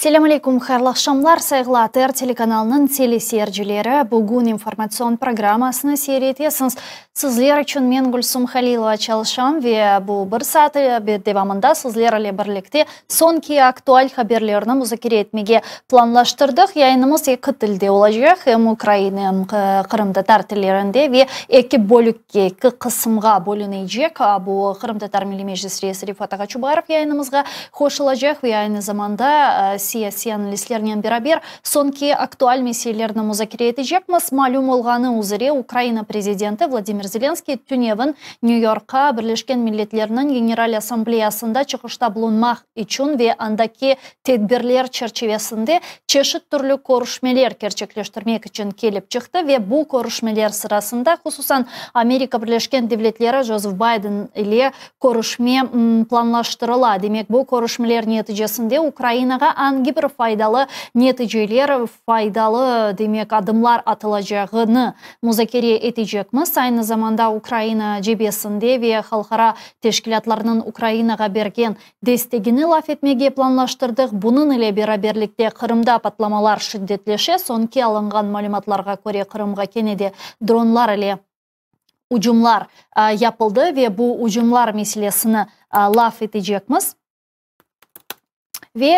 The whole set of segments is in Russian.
Селям алейкум, хайрлы акшамлар, сайгылы АТР телеканалының телесерджілері. Бүгін информацион программасыны сериетесіңіз. Сізлер үшін мен Гүлсім Халилова чалышам ве бұл бір саты девамында сізлер әле бірлікте сонки актуаль хаберлеріні музакире етмеге планлаштырдық. Яйнымыз екі тілде олажақ, Украина Қырым татар тілерінде ве екі бөлікке, екі қысымға бөлінейжек. Бұл Қырым татар милли мejlis рейсі Рифат Аға Чубаров яйнымызға хош олажақ ве айны заманда саяси аналистерінен берабер сонки актуаль меселелерді музакире етежекміз. Малюм олғаны ұзыре Украина президенті Владимир Зеленский түневін Нью-Йоркқа Бірлешкен Миллетлерінің Генераль Ассамблеясында чықышта бұлынмақ üçün ве андаки тедбірлер черчевесінде чешіт түрлі көрішмелер керчеклештірмек үшін келіп чықты ве бұл көрішмелер сырасында хусусан Америка Бірлешкен Девлетлері Жозеф Байден иле көрішме планлаштырыла. Демек, бұл көрішмелер нәтижесінде Украинаға анги бір файдалы нәтижелер, файдалы демек адымлар атылacağını музакире етежекміз. Айны заманда Украина жебесінде ве халқара тешкілатларының Украинаға берген дестегіні лаф етмеге планлаштырдық. Бұның иле бераберлікте Қырымда патламалар шиддетлеше, сонки алынған малюматларға көре Қырымға кенеде дронлар иле уджумлар япылды ве бұл уджумлар меселесіні лаф етежекміз. Ве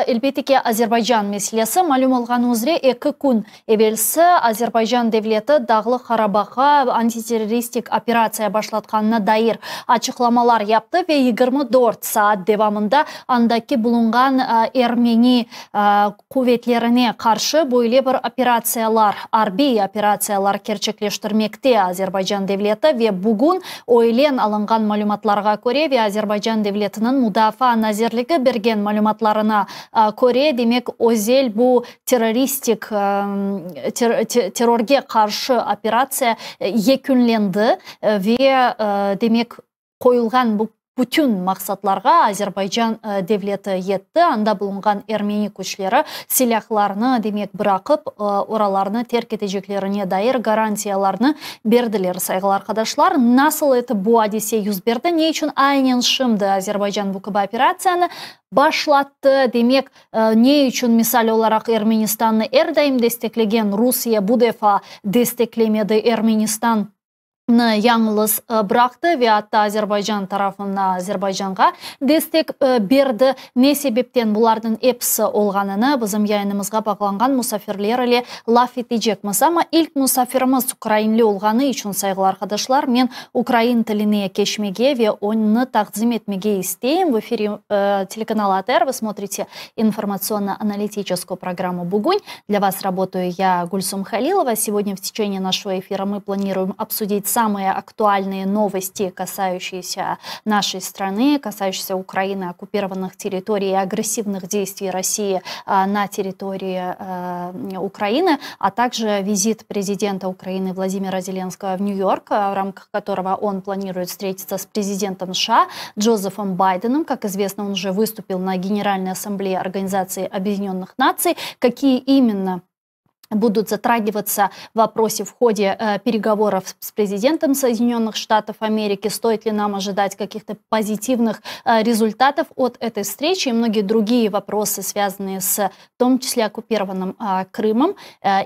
элбетеке Азербайджан меселесі малюм олған өзре екі күн евелсі Азербайджан девлеті дағлы Қарабаққа антитеррористик операция башлатқанына дайыр ачықламалар япты ве 24 саат девамында андаки бұлынған Эрмени куветлеріне қаршы бойле бір операциялар, арби операциялар керчеклештірмекте Азербайджан девлеті ве бүгін ойлен алынған малюматларға көре ве Азербайджан девлетінің мұдафа назерлігі берген малюмат көре, демек, өзел бұл террористик террорге қаршы операция екінленді ве демек қойылған бұл бүтін мақсатларға Азербайджан девлеті етті. Анда бұлынған Эрмени күшлері силахларыны демек бірақып, ораларыны терк етежеклеріне дайыр гарантияларыны берділер. Сайғыл арқадашлар, насыл еті бұл адесе юз берді, не үшін айнен шымды Азербайджан бұқыба операцияны башлатты. Демек, не үшін мисал оларақ Эрменистанны әрдайым дестеклеген Русия бұл дефа дестеклемеді Эрменистан яңылыз бырақты ве атта Азербайджан тарафына Азербайджанға дестек берді. Не себептен бұлардың эпсі олғаныны бізім яйнымызға бағланған мұсафирлер әле лаф етежекміз. Ама ilk мұсафирымыз украинлі олғаны үшін сайғыл арқадашлар, мен украин тіліне кешмеге ве оны тақзим етмеге істейм. В эфире телеканала АТР вы смотрите информационно-аналитическую программу «Бугунь». Для вас работаю я, Гульсум Халилова. Сегодня в течение нашего эфира мы планируем обсудить самые актуальные новости, касающиеся нашей страны, касающиеся Украины, оккупированных территорий и агрессивных действий России на территории Украины, а также визит президента Украины Владимира Зеленского в Нью-Йорк, в рамках которого он планирует встретиться с президентом США Джозефом Байденом. Как известно, он уже выступил на Генеральной Ассамблее Организации Объединенных Наций. Какие именно будут затрагиваться в вопросе в ходе переговоров с президентом Соединенных Штатов Америки, стоит ли нам ожидать каких-то позитивных результатов от этой встречи и многие другие вопросы, связанные с в том числе оккупированным Крымом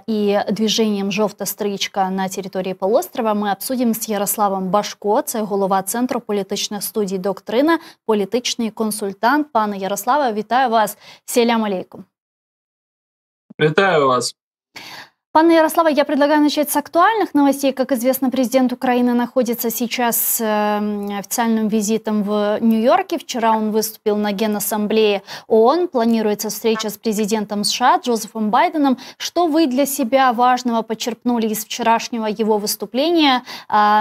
и движением «Жовта стрічка» на территории полуострова, мы обсудим с Ярославом Башко, це голова Центру політичних студій «Доктрина», політичний консультант. Пане Ярославе, вітаю вас. Селям алейкум. Вітаю вас. Пане Ярослава, я предлагаю начать с актуальных новостей. Как известно, президент Украины находится сейчас официальным визитом в Нью-Йорке. Вчера он выступил на Генассамблее ООН. Планируется встреча с президентом США Джозефом Байденом. Что вы для себя важного почерпнули из вчерашнего его выступления,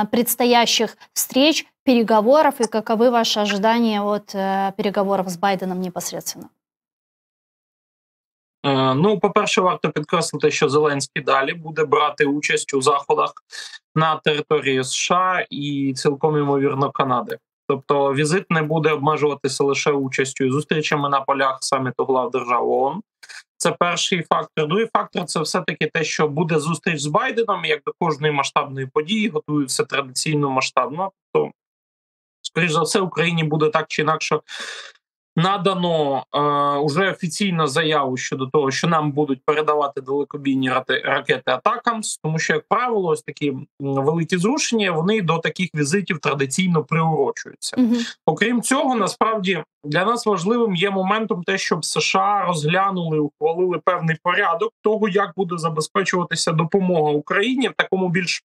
предстоящих встреч, переговоров и каковы ваши ожидания от переговоров с Байденом непосредственно? Ну, по-перше, варто підкреслити, що Зеленський далі буде брати участь у заходах на території США і цілком ймовірно Канади. Тобто візит не буде обмежуватися лише участю і зустрічами на полях саміту глав держав ООН. Це перший фактор. Другий фактор – це все-таки те, що буде зустріч з Байденом, як до кожної масштабної події, готуються традиційно масштабно. Тобто, скоріш за все, Україні буде так чи інакше надано уже офіційно заяву щодо того, що нам будуть передавати далекобійні ракети Атакамс, тому що, як правило, ось такі великі зрушення вони до таких візитів традиційно приурочуються. Мгм. Окрім цього, насправді для нас важливим є моментом те, щоб США розглянули, ухвалили певний порядок того, як буде забезпечуватися допомога Україні в такому більш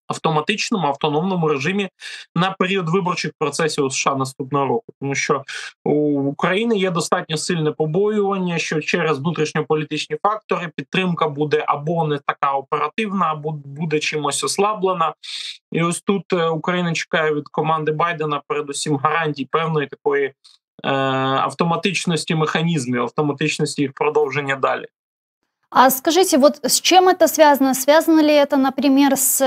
автоматичному автономному режимі на період виборчих процесів у США наступного року, тому що у України є достатньо сильне побоювання, що через внутрішньополітичні фактори підтримка буде або не така оперативна, або буде чимось ослаблена. І ось тут Україна чекає від команди Байдена передусім гарантій певної такої автоматичності механізмів, автоматичності їх продовження далі. А скажите, вот с чем это связано? Связано ли это, например, с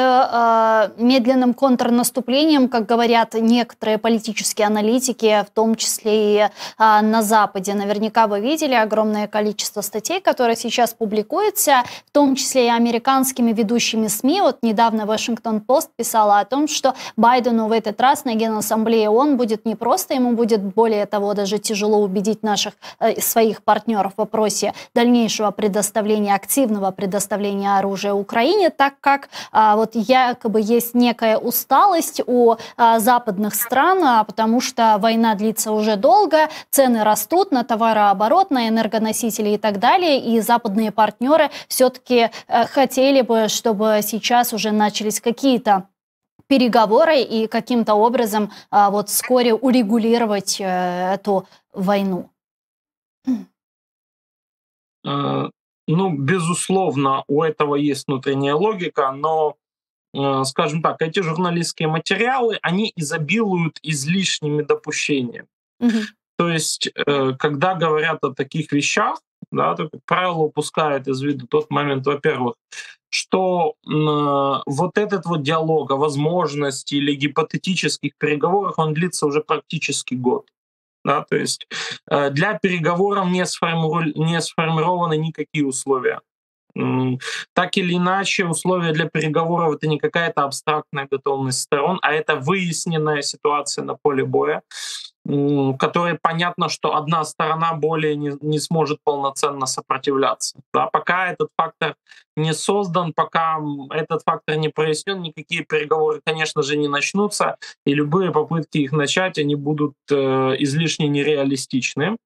медленным контрнаступлением, как говорят некоторые политические аналитики, в том числе и на Западе? Наверняка вы видели огромное количество статей, которые сейчас публикуются, в том числе и американскими ведущими СМИ. Вот недавно Вашингтон-Пост писала о том, что Байдену в этот раз на Генассамблее ООН будет непросто, ему будет, более того, даже тяжело убедить своих партнеров в вопросе дальнейшего предоставления, активного предоставления оружия Украине, так как вот якобы есть некая усталость у западных стран, потому что война длится уже долго, цены растут на товарооборот, на энергоносители и так далее, и западные партнеры все-таки хотели бы, чтобы сейчас уже начались какие-то переговоры и каким-то образом вот вскоре урегулировать эту войну. Ну, безусловно, у этого есть внутренняя логика, но, скажем так, эти журналистские материалы, они изобилуют излишними допущениями. Мгм. То есть, когда говорят о таких вещах, да, то, как правило, упускают из виду тот момент, во-первых, что вот этот вот диалог о возможности или гипотетических переговорах, он длится уже практически год. Да, то есть для переговоров не сформированы никакие условия. Так или иначе, условия для переговоров — это не какая-то абстрактная готовность сторон, а это выясненная ситуация на поле боя, в которой понятно, что одна сторона более не сможет полноценно сопротивляться. Да, пока этот фактор не создан, пока этот фактор не прояснен, никакие переговоры, конечно же, не начнутся, и любые попытки их начать, они будут излишне нереалистичны.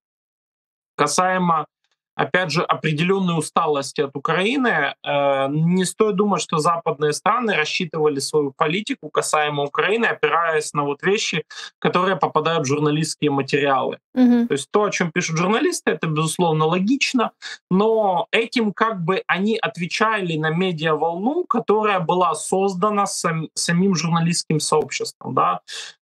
Касаемо, опять же, определенной усталости от Украины, не стоит думать, что западные страны рассчитывали свою политику касаемо Украины, опираясь на вот вещи, которые попадают в журналистские материалы. Мгм. То есть то, о чем пишут журналисты, это, безусловно, логично, но этим как бы они отвечали на медиаволну, которая была создана самим журналистским сообществом. Да?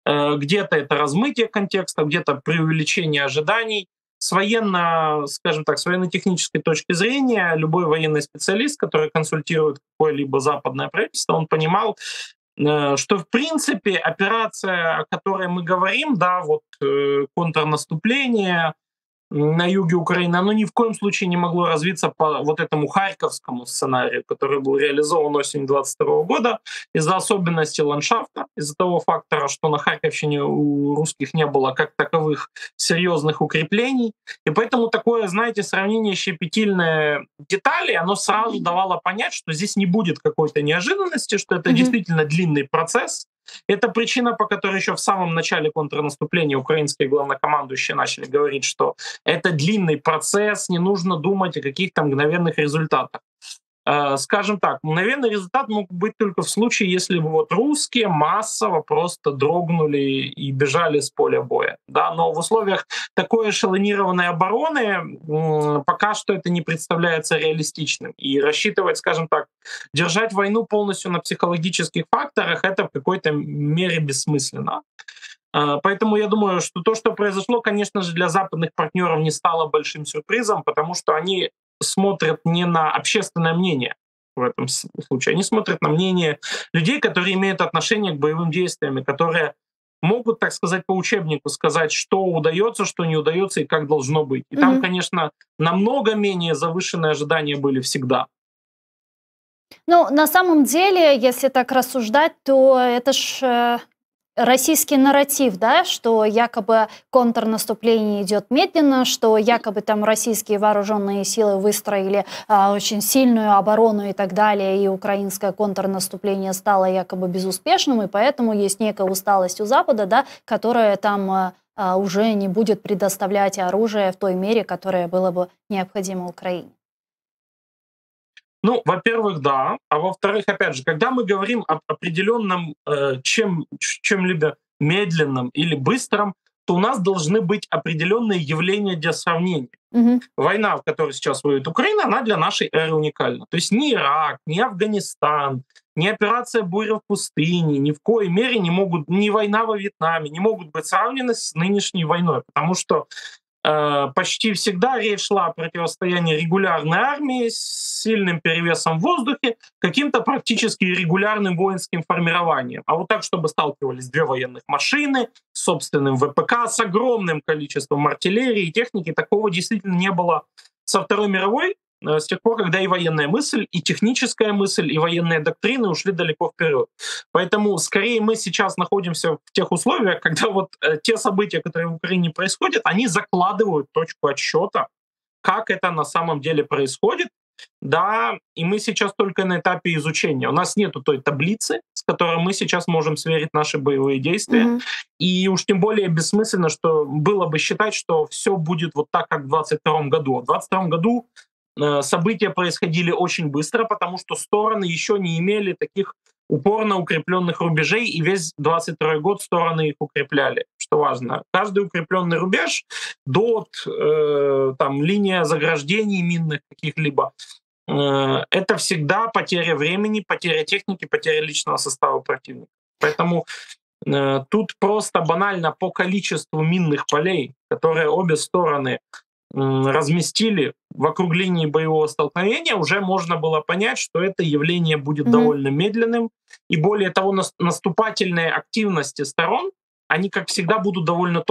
Где-то это размытие контекста, где-то преувеличение ожиданий. Скажем так, с военно-технической точки зрения, любой военный специалист, который консультирует какое-либо западное правительство, он понимал, что в принципе операция, о которой мы говорим, да, вот контрнаступление на юге Украины, оно ни в коем случае не могло развиться по вот этому харьковскому сценарию, который был реализован осенью 2022 года из-за особенностей ландшафта, из-за того фактора, что на Харьковщине у русских не было как таковых серьезных укреплений. И поэтому такое, знаете, сравнение щепетильное деталей, оно сразу давало понять, что здесь не будет какой-то неожиданности, что это Мгм. действительно длинный процесс. Это причина, по которой еще в самом начале контрнаступления украинские главнокомандующие начали говорить, что это длинный процесс, не нужно думать о каких-то мгновенных результатах. Скажем так, мгновенный результат мог быть только в случае, если бы вот русские массово просто дрогнули и бежали с поля боя. Да? Но в условиях такой эшелонированной обороны пока что это не представляется реалистичным. И рассчитывать, скажем так, держать войну полностью на психологических факторах — это в какой-то мере бессмысленно. Поэтому я думаю, что то, что произошло, конечно же, для западных партнеров не стало большим сюрпризом, потому что они смотрят не на общественное мнение в этом случае, они смотрят на мнение людей, которые имеют отношение к боевым действиям, и которые могут, так сказать, по учебнику сказать, что удается, что не удается и как должно быть. И там, Мгм. конечно, намного менее завышенные ожидания были всегда. Ну, на самом деле, если так рассуждать, то это ж российский нарратив, да, что якобы контрнаступление идет медленно, что якобы там российские вооруженные силы выстроили очень сильную оборону и так далее, и украинское контрнаступление стало якобы безуспешным, и поэтому есть некая усталость у Запада, да, которая там уже не будет предоставлять оружие в той мере, которое было бы необходимо Украине. Ну, во-первых, да. А во-вторых, опять же, когда мы говорим об определенном чем-либо медленном или быстром, то у нас должны быть определенные явления для сравнения. Мгм. Война, в которой сейчас воюет Украина, она для нашей эры уникальна. То есть ни Ирак, ни Афганистан, ни операция «Буря в пустыне» ни в коей мере не могут, ни война во Вьетнаме не могут быть сравнены с нынешней войной, потому что почти всегда речь шла о противостоянии регулярной армии с сильным перевесом в воздухе каким-то практически регулярным воинским формированием. А вот так, чтобы сталкивались две военных машины с собственным ВПК, с огромным количеством артиллерии и техники, такого действительно не было со Второй мировой, с тех пор, когда и военная мысль, и техническая мысль, и военные доктрины ушли далеко вперед. Поэтому скорее мы сейчас находимся в тех условиях, когда вот те события, которые в Украине происходят, они закладывают точку отсчета, как это на самом деле происходит. Да, и мы сейчас только на этапе изучения. У нас нету той таблицы, с которой мы сейчас можем сверить наши боевые действия. Мгм. И уж тем более бессмысленно, что было бы считать, что все будет вот так, как в 2022 году. В 2022 году события происходили очень быстро, потому что стороны еще не имели таких упорно укрепленных рубежей, и весь 22 год стороны их укрепляли, что важно. Каждый укрепленный рубеж, ДОТ, там, линия заграждений минных каких-либо, это всегда потеря времени, потеря техники, потеря личного состава противника. Поэтому тут просто банально по количеству минных полей, которые обе стороны разместили вокруг линии боевого столкновения, уже можно было понять, что это явление будет Мгм. довольно медленным. И более того, наступательные активности сторон, они, как всегда, будут довольно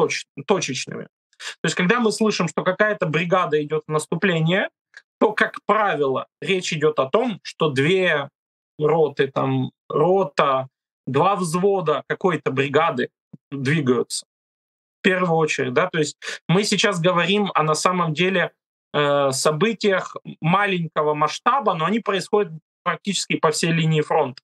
точечными. То есть, когда мы слышим, что какая-то бригада идет в наступление, то, как правило, речь идет о том, что две роты, там, рота, два взвода какой-то бригады двигаются. В первую очередь, да, то есть мы сейчас говорим о на самом деле событиях маленького масштаба, но они происходят практически по всей линии фронта.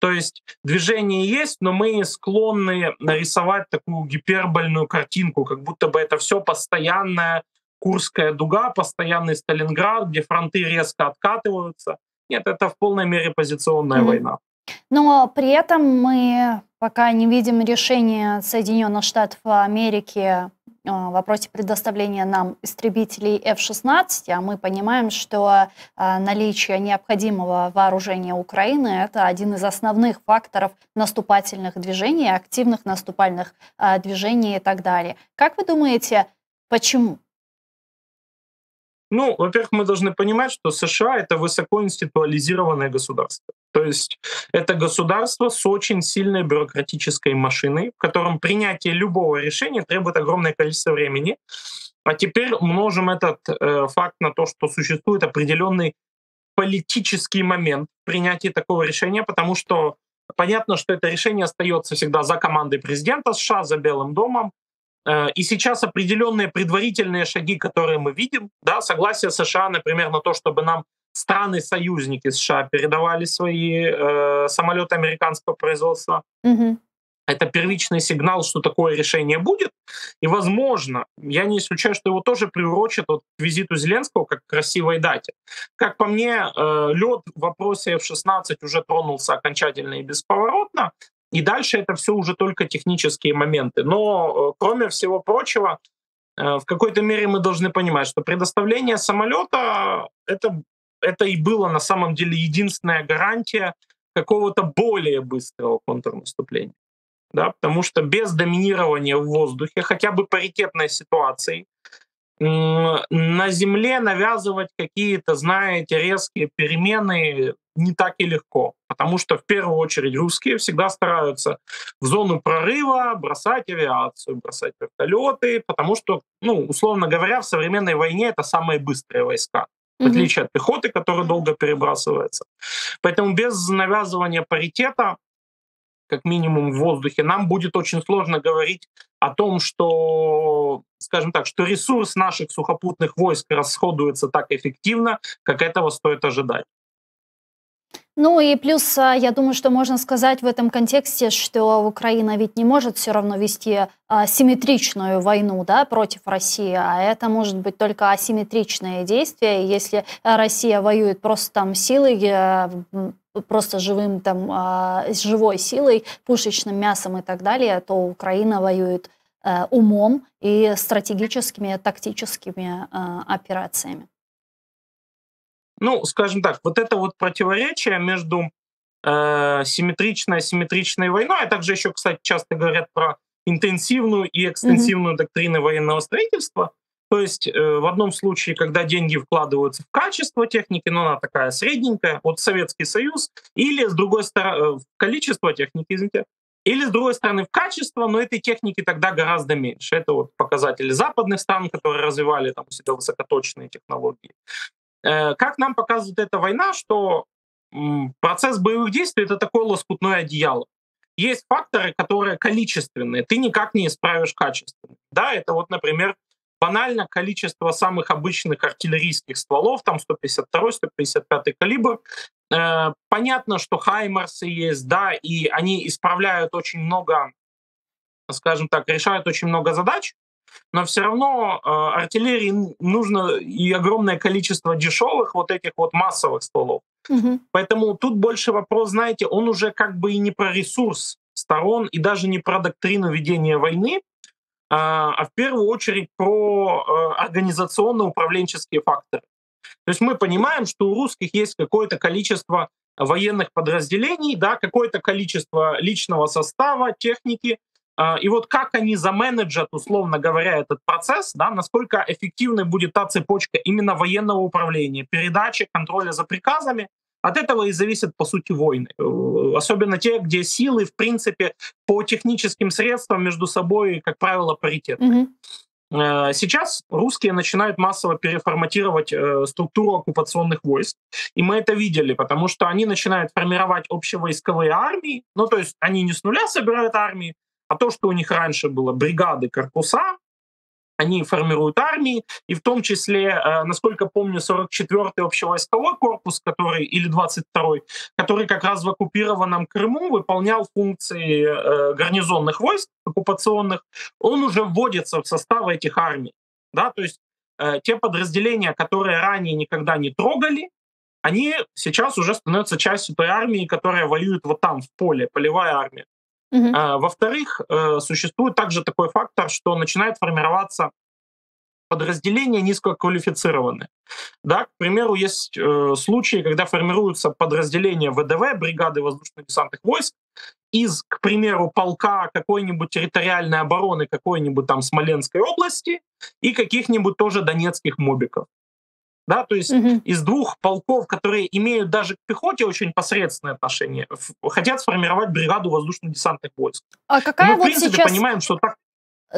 То есть движение есть, но мы склонны нарисовать такую гипербольную картинку, как будто бы это все постоянная Курская дуга, постоянный Сталинград, где фронты резко откатываются. Нет, это в полной мере позиционная Мгм. война. Но при этом мы пока не видим решения Соединенных Штатов Америки в вопросе предоставления нам истребителей F-16, а мы понимаем, что наличие необходимого вооружения Украины — это один из основных факторов наступательных движений, активных наступательных движений и так далее. Как вы думаете, почему? Ну, во-первых, мы должны понимать, что США — это высокоинституализированное государство. То есть это государство с очень сильной бюрократической машиной, в котором принятие любого решения требует огромное количество времени. А теперь умножим этот факт на то, что существует определенный политический момент принятия такого решения, потому что понятно, что это решение остается всегда за командой президента США, за Белым домом. И сейчас определенные предварительные шаги, которые мы видим, да, согласие США, например, на то, чтобы нам страны-союзники США передавали свои самолеты американского производства, Мгм. это первичный сигнал, что такое решение будет. И, возможно, я не исключаю, что его тоже приурочат вот к визиту Зеленского как к красивой дате. Как по мне, лед в вопросе F-16 уже тронулся окончательно и бесповоротно, и дальше это все уже только технические моменты. Но, кроме всего прочего, в какой-то мере мы должны понимать, что предоставление самолета это и было на самом деле единственная гарантия какого-то более быстрого контрнаступления. Да, потому что без доминирования в воздухе, хотя бы паритетной ситуации, на земле навязывать какие-то, знаете, резкие перемены не так и легко. Потому что в первую очередь русские всегда стараются в зону прорыва бросать авиацию, бросать вертолеты, потому что, ну, условно говоря, в современной войне это самые быстрые войска, в Мгм. отличие от пехоты, которая долго перебрасывается. Поэтому без навязывания паритета как минимум в воздухе, нам будет очень сложно говорить о том, что, скажем так, что ресурс наших сухопутных войск расходуется так эффективно, как этого стоит ожидать. Ну и плюс, я думаю, что можно сказать в этом контексте, что Украина ведь не может все равно вести симметричную войну, да, против России, а это может быть только асимметричные действия. Если Россия воюет просто там силой, просто живым там, с живой силой, пушечным мясом и так далее, то Украина воюет умом и стратегическими, тактическими операциями. Ну, скажем так, вот это вот противоречие между симметричной и асимметричной войной, а также еще, кстати, часто говорят про интенсивную и Мгм. экстенсивную доктрины военного строительства. То есть в одном случае, когда деньги вкладываются в качество техники, но она такая средненькая, вот Советский Союз, или с другой стороны, в количество техники, извините, или с другой стороны в качество, но этой техники тогда гораздо меньше. Это вот показатели западных стран, которые развивали там у себя высокоточные технологии. Как нам показывает эта война, что процесс боевых действий — это такое лоскутное одеяло. Есть факторы, которые количественные, ты никак не исправишь качественно. Да, это вот, например, банально количество самых обычных артиллерийских стволов, там 152-й, 155-й калибр. Понятно, что хаймарсы есть, да, и они исправляют очень много, скажем так, решают очень много задач, но все равно артиллерии нужно и огромное количество дешевых вот этих вот массовых стволов. Мгм. Поэтому тут больше вопрос, знаете, он уже как бы и не про ресурс сторон, и даже не про доктрину ведения войны, а в первую очередь про организационно-управленческие факторы. То есть мы понимаем, что у русских есть какое-то количество военных подразделений, да, какое-то количество личного состава, техники. И вот как они заменеджат, условно говоря, этот процесс, да, насколько эффективной будет та цепочка именно военного управления, передачи, контроля за приказами, от этого и зависят, по сути, войны. Особенно те, где силы, в принципе, по техническим средствам между собой, как правило, паритетны. Мгм. Сейчас русские начинают массово переформатировать структуру оккупационных войск. И мы это видели, потому что они начинают формировать общевойсковые армии. Ну, то есть они не с нуля собирают армии, а то, что у них раньше было бригады, корпуса, они формируют армии, и в том числе, насколько помню, 44-й общевойсковой корпус, который, или 22-й, который как раз в оккупированном Крыму выполнял функции гарнизонных войск оккупационных, он уже вводится в состав этих армий. Да? То есть те подразделения, которые ранее никогда не трогали, они сейчас уже становятся частью той армии, которая воюет вот там, в поле, полевая армия. Мгм. Во-вторых, существует также такой фактор, что начинает формироваться подразделения низкоквалифицированные. Да, к примеру, есть случаи, когда формируются подразделения ВДВ, бригады воздушно-десантных войск, из, к примеру, полка какой-нибудь территориальной обороны какой-нибудь там Смоленской области и каких-нибудь тоже донецких мобиков. Да, то есть Мгм. из двух полков, которые имеют даже к пехоте очень посредственное отношение, хотят сформировать бригаду воздушно-десантных войск. А И мы, какая в вот принципе, сейчас понимаем, что так...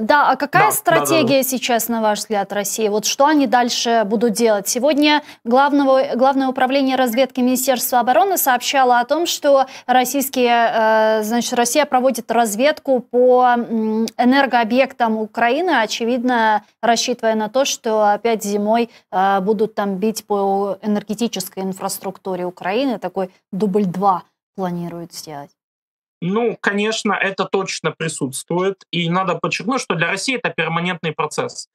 Да, а какая Да. стратегия сейчас, на ваш взгляд, России? Вот что они дальше будут делать? Сегодня Главное управление разведки Министерства обороны сообщало о том, что Россия проводит разведку по энергообъектам Украины, очевидно, рассчитывая на то, что опять зимой будут там бить по энергетической инфраструктуре Украины. Такой дубль 2 планируют сделать. Ну, конечно, это точно присутствует. И надо подчеркнуть, что для России это перманентный процесс.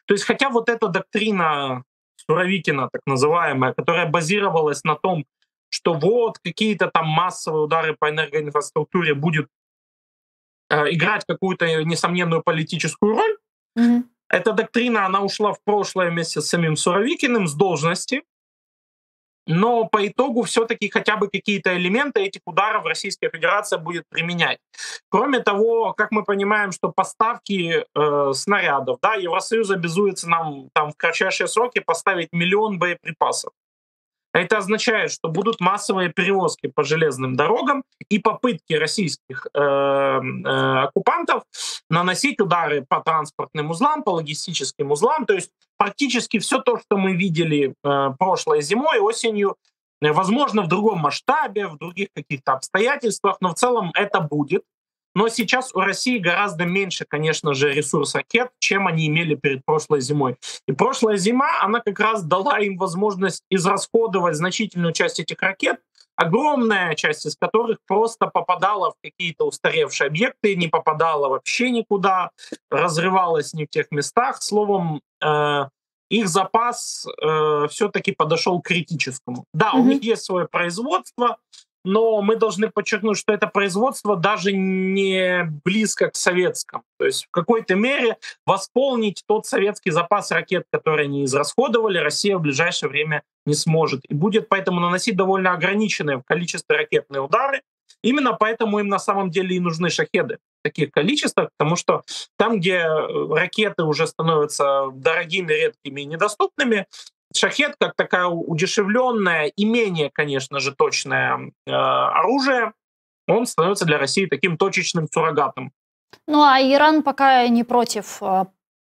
То есть, хотя вот эта доктрина Суровикина, так называемая, которая базировалась на том, что вот какие-то там массовые удары по энергоинфраструктуре будет играть какую-то несомненную политическую роль, Мгм. эта доктрина, она ушла в прошлое вместе с самим Суровикиным с должности, но по итогу все-таки хотя бы какие-то элементы этих ударов Российская Федерация будет применять. Кроме того, как мы понимаем, что поставки снарядов, да, Евросоюз обязуется нам там в кратчайшие сроки поставить 1 миллион боеприпасов. Это означает, что будут массовые перевозки по железным дорогам и попытки российских оккупантов наносить удары по транспортным узлам, по логистическим узлам. То есть практически все то, что мы видели прошлой зимой, осенью, Возможно, в другом масштабе, в других каких-то обстоятельствах, но в целом это будет. Но сейчас у России гораздо меньше, конечно же, ресурс ракет, чем они имели перед прошлой зимой. И прошлая зима, она как раз дала им возможность израсходовать значительную часть этих ракет, огромная часть из которых просто попадала в какие-то устаревшие объекты, не попадала вообще никуда, разрывалась не в тех местах. Словом, их запас все-таки подошел к критическому. Да, у них есть свое производство, но мы должны подчеркнуть, что это производство даже не близко к советскому. То есть в какой-то мере восполнить тот советский запас ракет, который они израсходовали, Россия в ближайшее время не сможет. И будет поэтому наносить довольно ограниченное в количестве ракетные удары. Именно поэтому им на самом деле и нужны шахеды в таких количествах, потому что там, где ракеты уже становятся дорогими, редкими и недоступными, шахед, как такая удешевленная и менее, конечно же, точное оружие, он становится для России таким точечным суррогатом. Ну а Иран пока не против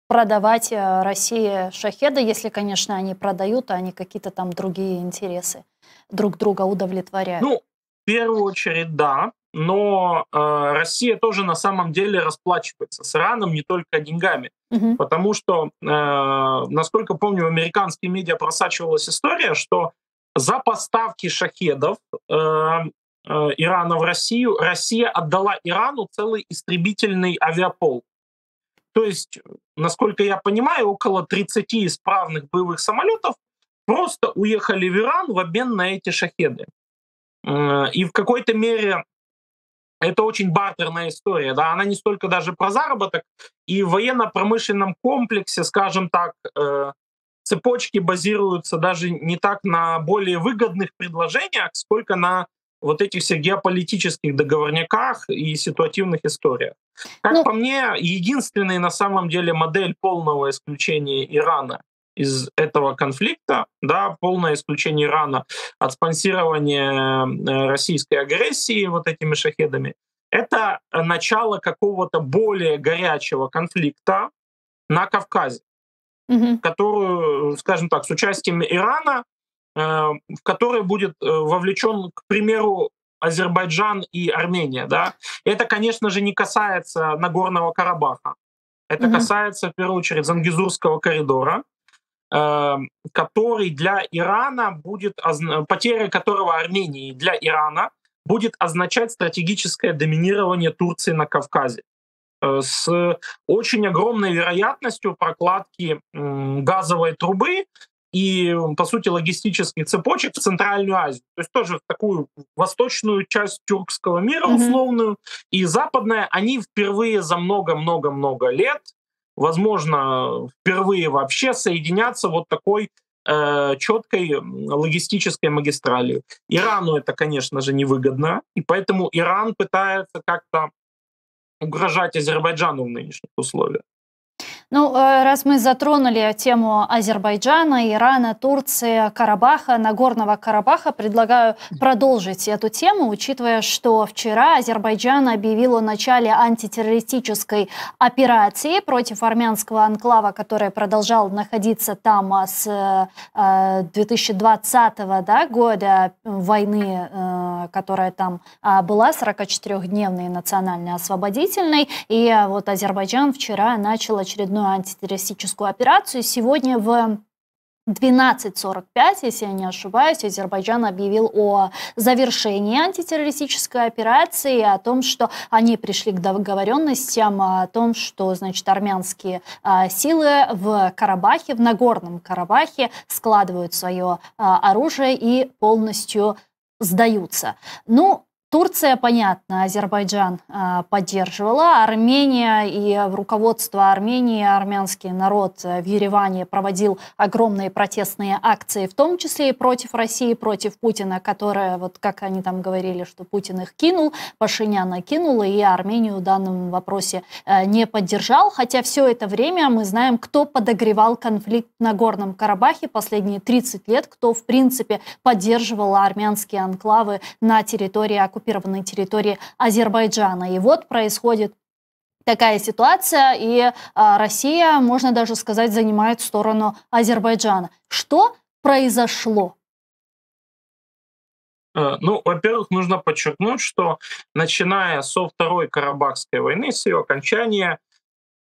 продавать России шахеды, если, конечно, они продают, а не какие-то там другие интересы друг друга удовлетворяют. Ну, в первую очередь, да. Но Россия тоже на самом деле расплачивается с Ираном не только деньгами. Потому что, насколько помню, в американские медиа просачивалась история, что за поставки шахедов Ирана в Россию Россия отдала Ирану целый истребительный авиапол. То есть, насколько я понимаю, около 30 исправных боевых самолетов просто уехали в Иран в обмен на эти шахеды. И в какой-то мере это очень бартерная история, да, она не столько даже про заработок, и в военно-промышленном комплексе, скажем так, цепочки базируются даже не так на более выгодных предложениях, сколько на вот этих всех геополитических договорняках и ситуативных историях. Как по мне, единственная на самом деле модель полного исключения Ирана из этого конфликта, да, полное исключение Ирана от спонсирования российской агрессии вот этими шахедами, это начало какого-то более горячего конфликта на Кавказе, которую, скажем так, с участием Ирана, в который будет вовлечен, к примеру, Азербайджан и Армения. Да? Это, конечно же, не касается Нагорного Карабаха. Это касается, в первую очередь, Зангезурского коридора, который для Ирана будет, потеря которого Армении для Ирана будет означать стратегическое доминирование Турции на Кавказе с очень огромной вероятностью прокладки газовой трубы и, по сути, логистических цепочек в Центральную Азию. То есть тоже в такую восточную часть тюркского мира условную и западная, они впервые за много-много-много лет, возможно, впервые вообще соединятся вот такой четкой логистической магистралью. Ирану это, конечно же, невыгодно, и поэтому Иран пытается как-то угрожать Азербайджану в нынешних условиях. Ну, раз мы затронули тему Азербайджана, Ирана, Турции, Карабаха, Нагорного Карабаха, предлагаю продолжить эту тему, учитывая, что вчера Азербайджан объявил о начале антитеррористической операции против армянского анклава, который продолжал находиться там с 2020 года, войны, которая там была, 44-дневной национально-освободительной. И вот Азербайджан вчера начал очередную антитеррористическую операцию. Сегодня в 12:45, если я не ошибаюсь, Азербайджан объявил о завершении антитеррористической операции, о том, что они пришли к договоренностям, о том, что, значит, армянские силы в Карабахе, в Нагорном Карабахе складывают свое оружие и полностью сдаются. Ну, Турция, понятно, Азербайджан поддерживала. Армения и руководство Армении, армянский народ в Ереване проводил огромные протестные акции, в том числе и против России, против Путина, которая, вот как они там говорили, что Путин их кинул, Пашиняна кинул, и Армению в данном вопросе не поддержал. Хотя все это время мы знаем, кто подогревал конфликт в Нагорном Карабахе последние 30 лет, кто, в принципе, поддерживал армянские анклавы на территории оккупированной территории Азербайджана. И вот происходит такая ситуация, и Россия, можно даже сказать, занимает сторону Азербайджана. Что произошло? Ну, во-первых, нужно подчеркнуть, что начиная со Второй Карабахской войны, с ее окончания,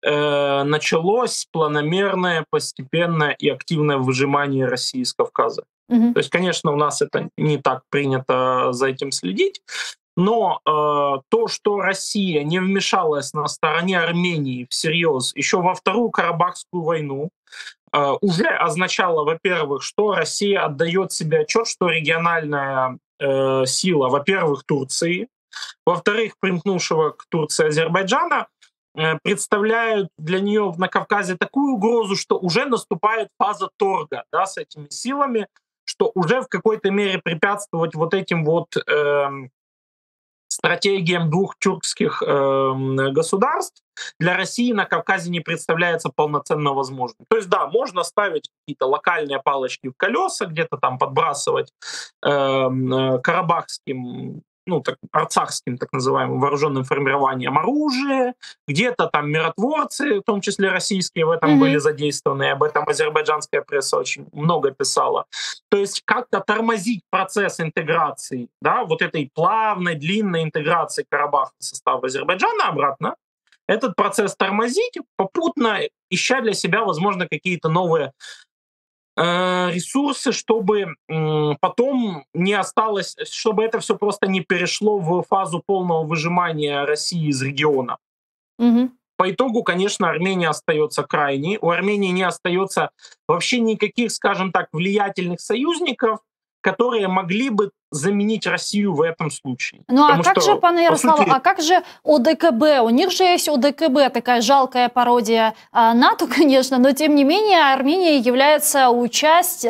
началось планомерное, постепенное и активное выжимание России из Кавказа. Мгм. То есть, конечно, у нас это не так принято за этим следить, но то, что Россия не вмешалась на стороне Армении всерьез еще во Вторую Карабахскую войну, уже означало, во-первых, что Россия отдает себе отчет, что региональная сила, во-первых, Турции, во-вторых, примкнувшего к Турции Азербайджана, представляют для нее на Кавказе такую угрозу, что уже наступает фаза торга, да, с этими силами, что уже в какой-то мере препятствовать вот этим вот стратегиям двух тюркских государств для России на Кавказе не представляется полноценно возможным. То есть, да, можно ставить какие-то локальные палочки в колеса, где-то там подбрасывать карабахским, ну, так, арцахским так называемым вооруженным формированием оружие, где-то там миротворцы, в том числе российские, в этом были Мгм. задействованы, и об этом азербайджанская пресса очень много писала. То есть как-то тормозить процесс интеграции, да, вот этой плавной, длинной интеграции Карабаха в состав Азербайджана обратно, этот процесс тормозить, попутно ища для себя, возможно, какие-то новые ресурсы, чтобы потом не осталось, чтобы это все просто не перешло в фазу полного выжимания России из региона. Мгм. По итогу, конечно, Армения остается крайней. У Армении не остается вообще никаких, скажем так, влиятельных союзников, которые могли бы заменить Россию в этом случае. Ну а Потому как же, что, пане по Ярославе, сути, а как же ОДКБ? У них же есть ОДКБ, такая жалкая пародия НАТО, конечно, но тем не менее Армения является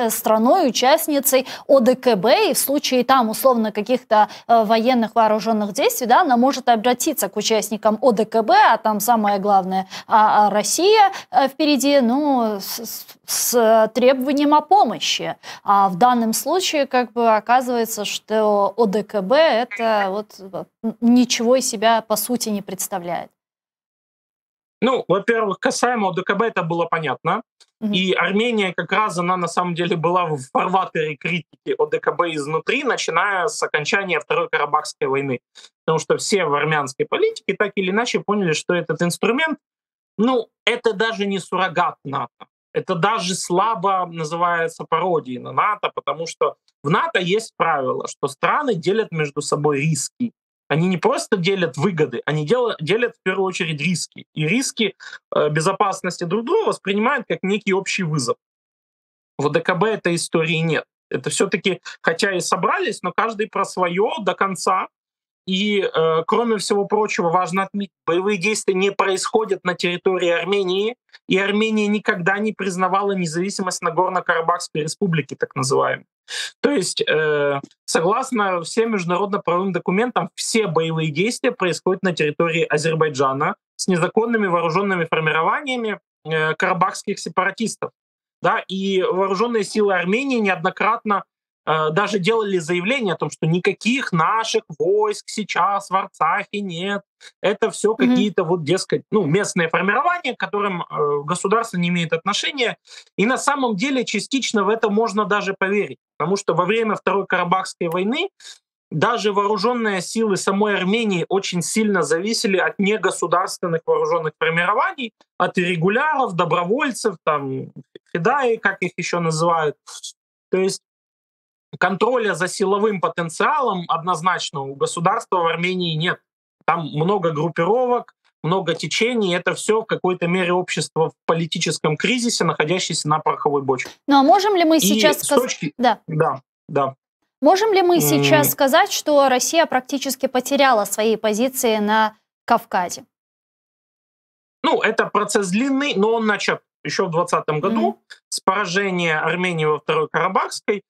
страной, участницей ОДКБ, и в случае там условно каких-то военных вооруженных действий, да, она может обратиться к участникам ОДКБ, а там самое главное Россия впереди, ну, с требованием о помощи. А в данном случае как бы оказывается, что ОДКБ это вот ничего из себя по сути не представляет. ну, во-первых, касаемо ОДКБ это было понятно. Мгм. И Армения как раз, она на самом деле была в фарватере критики ОДКБ изнутри, начиная с окончания Второй Карабахской войны. Потому что все в армянской политике так или иначе поняли, что этот инструмент, ну, это даже не суррогат НАТО. Это даже слабо называется пародией на НАТО, потому что в НАТО есть правило, что страны делят между собой риски. Они не просто делят выгоды, они делят в первую очередь риски. И риски безопасности друг друга воспринимают как некий общий вызов. В ДКБ этой истории нет. Это все-таки, хотя и собрались, но каждый про свое до конца. И, кроме всего прочего, важно отметить, боевые действия не происходят на территории Армении, и Армения никогда не признавала независимость Нагорно-Карабахской республики, так называемой. То есть, согласно всем международно-правовым документам, все боевые действия происходят на территории Азербайджана с незаконными вооруженными формированиями карабахских сепаратистов. Да, и вооруженные силы Армении неоднократно даже делали заявление о том, что никаких наших войск сейчас в Арцахе нет. Это все Мгм. какие-то вот, дескать, ну, местные формирования, к которым государство не имеет отношения. И на самом деле частично в это можно даже поверить. Потому что во время Второй Карабахской войны даже вооруженные силы самой Армении очень сильно зависели от негосударственных вооруженных формирований, от иррегуляров, добровольцев, там, федаи, как их еще называют. То есть контроля за силовым потенциалом однозначно у государства в Армении нет. Там много группировок, много течений, это все в какой-то мере общество в политическом кризисе, находящееся на пороховой бочке. Ну а можем ли мы И сейчас с сказать... точки... Да. Да, да. Можем ли мы сейчас сказать, что Россия практически потеряла свои позиции на Кавказе? Ну, это процесс длинный, но он начат еще в 2020 Мгм. году с поражения Армении во Второй Карабахской.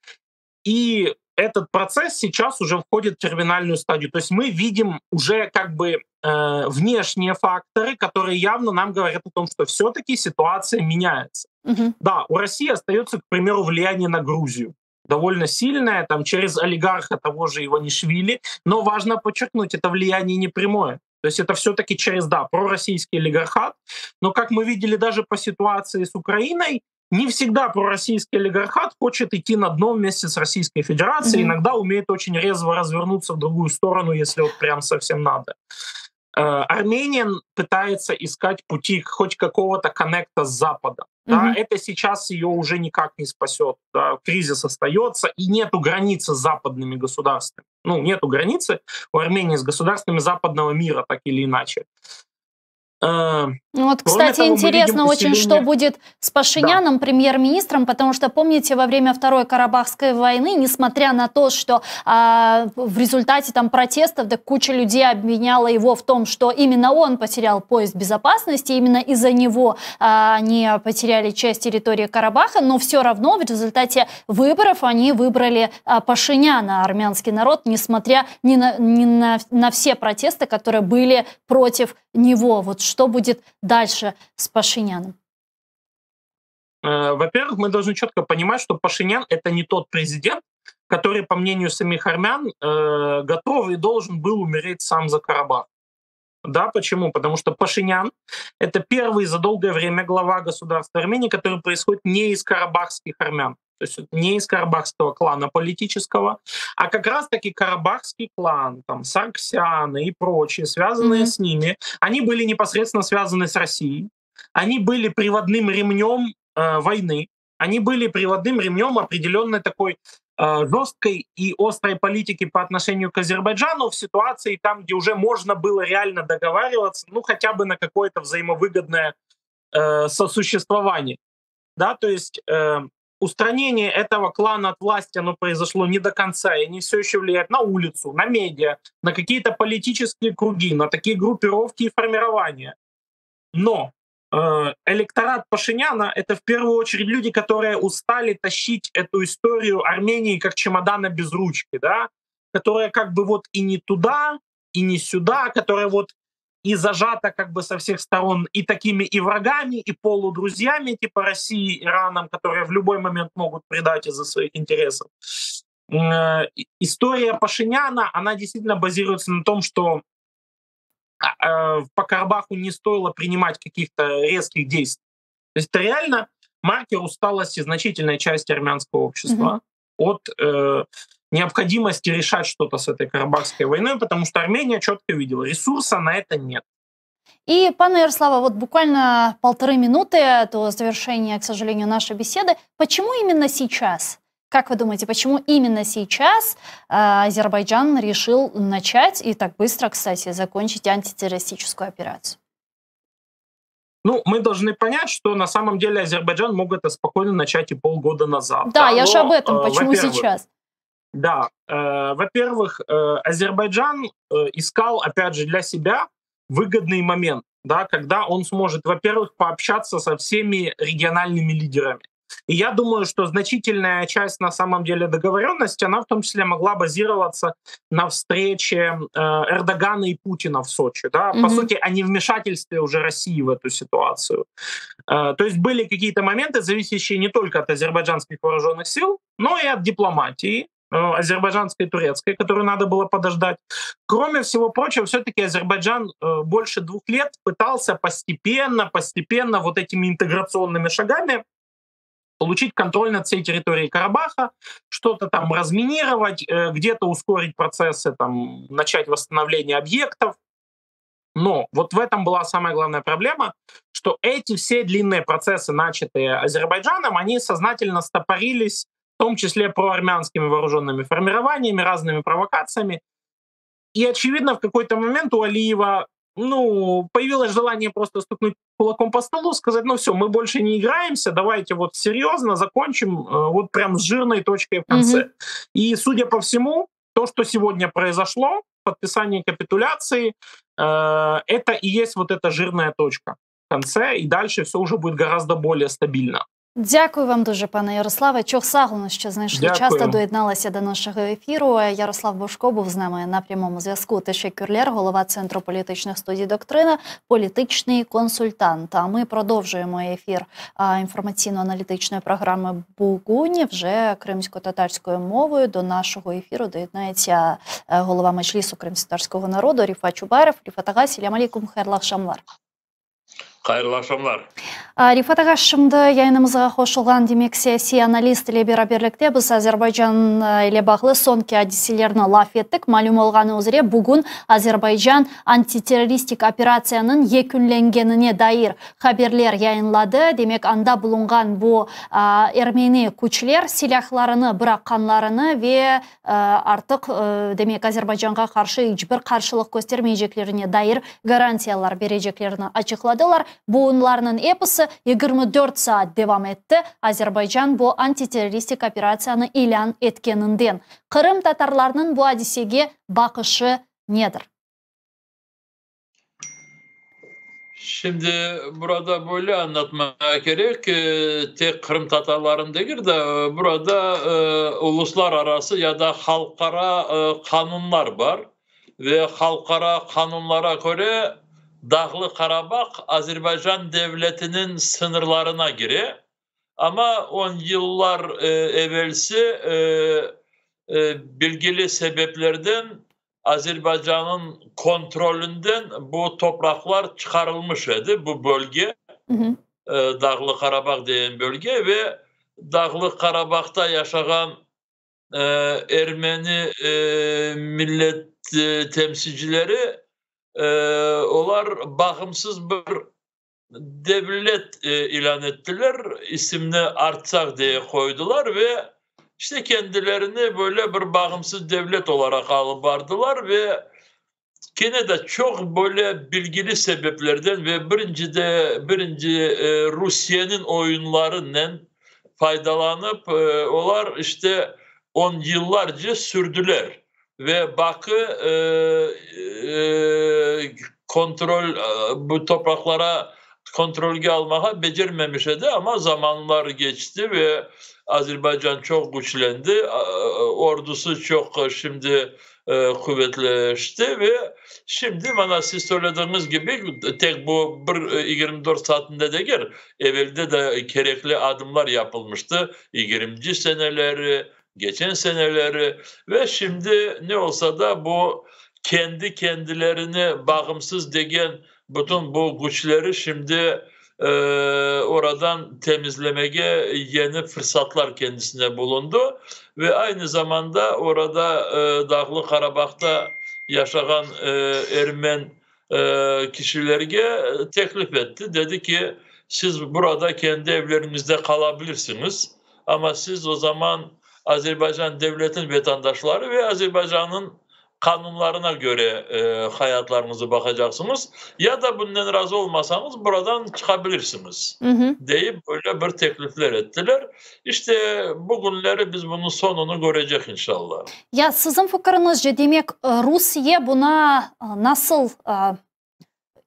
И этот процесс сейчас уже входит в терминальную стадию. То есть мы видим уже как бы внешние факторы, которые явно нам говорят о том, что все-таки ситуация меняется. Мгм. Да, у России остается, к примеру, влияние на Грузию. Довольно сильное, там, через олигарха того же Иванишвили. Но важно подчеркнуть, это влияние не прямое. То есть это все-таки через, да, пророссийский олигархат. Но как мы видели даже по ситуации с Украиной, не всегда пророссийский олигархат хочет идти на дно вместе с Российской Федерацией, иногда умеет очень резво развернуться в другую сторону, если вот прям совсем надо. Армения пытается искать пути хоть какого-то коннекта с Западом. Да, это сейчас ее уже никак не спасет. Да, кризис остается, и нету границы с западными государствами. Ну, нету границы у Армении с государствами западного мира, так или иначе. Вот, кстати, того, интересно очень, что будет с Пашиняном, Да. премьер-министром, потому что, помните, во время Второй Карабахской войны, несмотря на то, что в результате там протестов да, куча людей обвиняла его в том, что именно он потерял пояс безопасности, именно из-за него они потеряли часть территории Карабаха, но все равно в результате выборов они выбрали Пашиняна, армянский народ, несмотря ни на все протесты, которые были против него. Вот что будет дальше с Пашиняном? Во-первых, мы должны четко понимать, что Пашинян — это не тот президент, который, по мнению самих армян, готов и должен был умереть сам за Карабах. Да, почему? Потому что Пашинян — это первый за долгое время глава государства Армении, который происходит не из карабахских армян, то есть не из карабахского клана политического, а как раз-таки карабахский клан, там, Сарксяны и прочие, связанные с ними, они были непосредственно связаны с Россией, они были приводным ремнем войны, они были приводным ремнем определенной такой жесткой и острой политики по отношению к Азербайджану в ситуации там, где уже можно было реально договариваться, ну хотя бы на какое-то взаимовыгодное сосуществование. Да, то есть устранение этого клана от власти, оно произошло не до конца, и они все еще влияют на улицу, на медиа, на какие-то политические круги, на такие группировки и формирования. Но электорат Пашиняна — это в первую очередь люди, которые устали тащить эту историю Армении как чемодана без ручки, да, которая как бы вот и не туда, и не сюда, которая вот и зажата как бы со всех сторон и такими и врагами, и полудрузьями типа России, Ираном, которые в любой момент могут предать из-за своих интересов. История Пашиняна, она действительно базируется на том, что по Карабаху не стоило принимать каких-то резких действий. То есть это реально маркер усталости значительной части армянского общества от необходимости решать что-то с этой карабахской войной, потому что Армения четко видела, ресурса на это нет. И, пане Ярослава, вот буквально 1,5 минуты до завершения, к сожалению, нашей беседы. Почему именно сейчас? Как вы думаете, почему именно сейчас Азербайджан решил начать и так быстро, кстати, закончить антитеррористическую операцию? Ну, мы должны понять, что на самом деле Азербайджан мог это спокойно начать и полгода назад. Да, я же об этом. Почему сейчас? Да, во-первых, Азербайджан искал, опять же, для себя выгодный момент, да, когда он сможет, во-первых, пообщаться со всеми региональными лидерами. И я думаю, что значительная часть, на самом деле, договоренности, она в том числе могла базироваться на встрече Эрдогана и Путина в Сочи. Да? По сути, о невмешательстве уже России в эту ситуацию. То есть были какие-то моменты, зависящие не только от азербайджанских вооруженных сил, но и от дипломатии азербайджанской и турецкой, которую надо было подождать. Кроме всего прочего, все-таки Азербайджан больше 2 лет пытался постепенно вот этими интеграционными шагами получить контроль над всей территорией Карабаха, что-то там разминировать, где-то ускорить процессы, там, начать восстановление объектов. Но вот в этом была самая главная проблема, что эти все длинные процессы, начатые Азербайджаном, они сознательно стопорились, в том числе проармянскими вооруженными формированиями, разными провокациями. И, очевидно, в какой-то момент у Алиева появилось желание просто стукнуть кулаком по столу, сказать, ну все, мы больше не играемся, давайте вот серьезно закончим вот прям с жирной точкой в конце. И, судя по всему, то, что сегодня произошло, подписание капитуляции, это и есть вот эта жирная точка в конце, и дальше все уже будет гораздо более стабильно. Дякую вам дуже, пане Ярославе. Чохсагулно, що знайшли час та доєдналися до нашого ефіру. Ярослав Божко був з нами на прямому зв'язку. Тишек-Кюрлєр, голова Центру політичних студій «Доктрина», політичний консультант. А ми продовжуємо ефір інформаційно-аналітичної програми «Бугунь» вже кримсько-татарською мовою. До нашого ефіру доєднається голова Меджлісу кримсько-татарського народу Ріфат Чубаров. Ріфат ага, селям алейкум, хайрлах шамлар. Hayırlı akşamlar. Рифат аға, шымды яйынымызға қошылған демек саяси аналист ile beraberlikte biz Azerbaycan ile bağlı sonki hadiselerine laf ettik. Malum olğanı üzere bugün Azerbaycan antiterroristik operatsiyanın yekünlengenine dair haberler yayınladı. Demek anda bulungan bu Ermeni küçler silahlarını bırakkanlarını ve artık demek Azerbaycan'a karşı hiçbir karşılık göstermeyeceklerine dair garantiyalar vereceklerini açıkladılar. Bunların hepsi 24 saat devam etti. Azerbaycan bu antiterroristik operasyonu ilan etkeninden. Kırım Tatarlarının bu hadisege bakışı nedir? Şimdi burada böyle anlatmaya gerek. Tek Kırım Tatarların değil de burada uluslararası ya da halkara kanunlar var. Ve halkara kanunlara göre Dağlı Karabağ Azerbaycan devletinin sınırlarına giriyor. Ama 10 yıllar evvelsi bilgili sebeplerden Azerbaycan'ın kontrolünden bu topraklar çıkarılmış idi, bu bölge. Dağlı Karabağ diyen bölge ve Dağlı Karabağ'da yaşayan Ermeni millet temsilcileri onlar bağımsız bir devlet ilan ettiler. İsmini Artsakh diye koydular ve işte kendilerini böyle bir bağımsız devlet olarak alıp vardılar ve gene de çok böyle bilgili sebeplerden ve birinci Rusya'nın oyunlarından faydalanıp onlar işte 10 yıllarca sürdüler. Ve Bakı bu topraklara kontrolge almaya becermemiş idi ama zamanlar geçti ve Azerbaycan çok güçlendi. Ordusu çok şimdi kuvvetleşti ve şimdi bana siz söylediğiniz gibi tek bu 24 saatinde de evvelde de gerekli adımlar yapılmıştı. 20. seneleri, geçen seneleri ve şimdi ne olsa da bu kendi kendilerini bağımsız degen bütün bu güçleri şimdi oradan temizlemeye yeni fırsatlar kendisine bulundu ve aynı zamanda orada Dağlı Karabağ'da yaşayan Ermen kişilerine teklif etti. Dedi ki siz burada kendi evlerinizde kalabilirsiniz ama siz o zaman Azerbaycan devletin vatandaşları ve Azerbaycan'ın kanunlarına göre hayatlarınızı bakacaksınız. Ya da bundan razı olmasanız buradan çıkabilirsiniz deyip böyle bir teklifler ettiler. İşte bugünleri biz bunun sonunu görecek inşallah. Ya sizin fikrinizce demek Rusya buna nasıl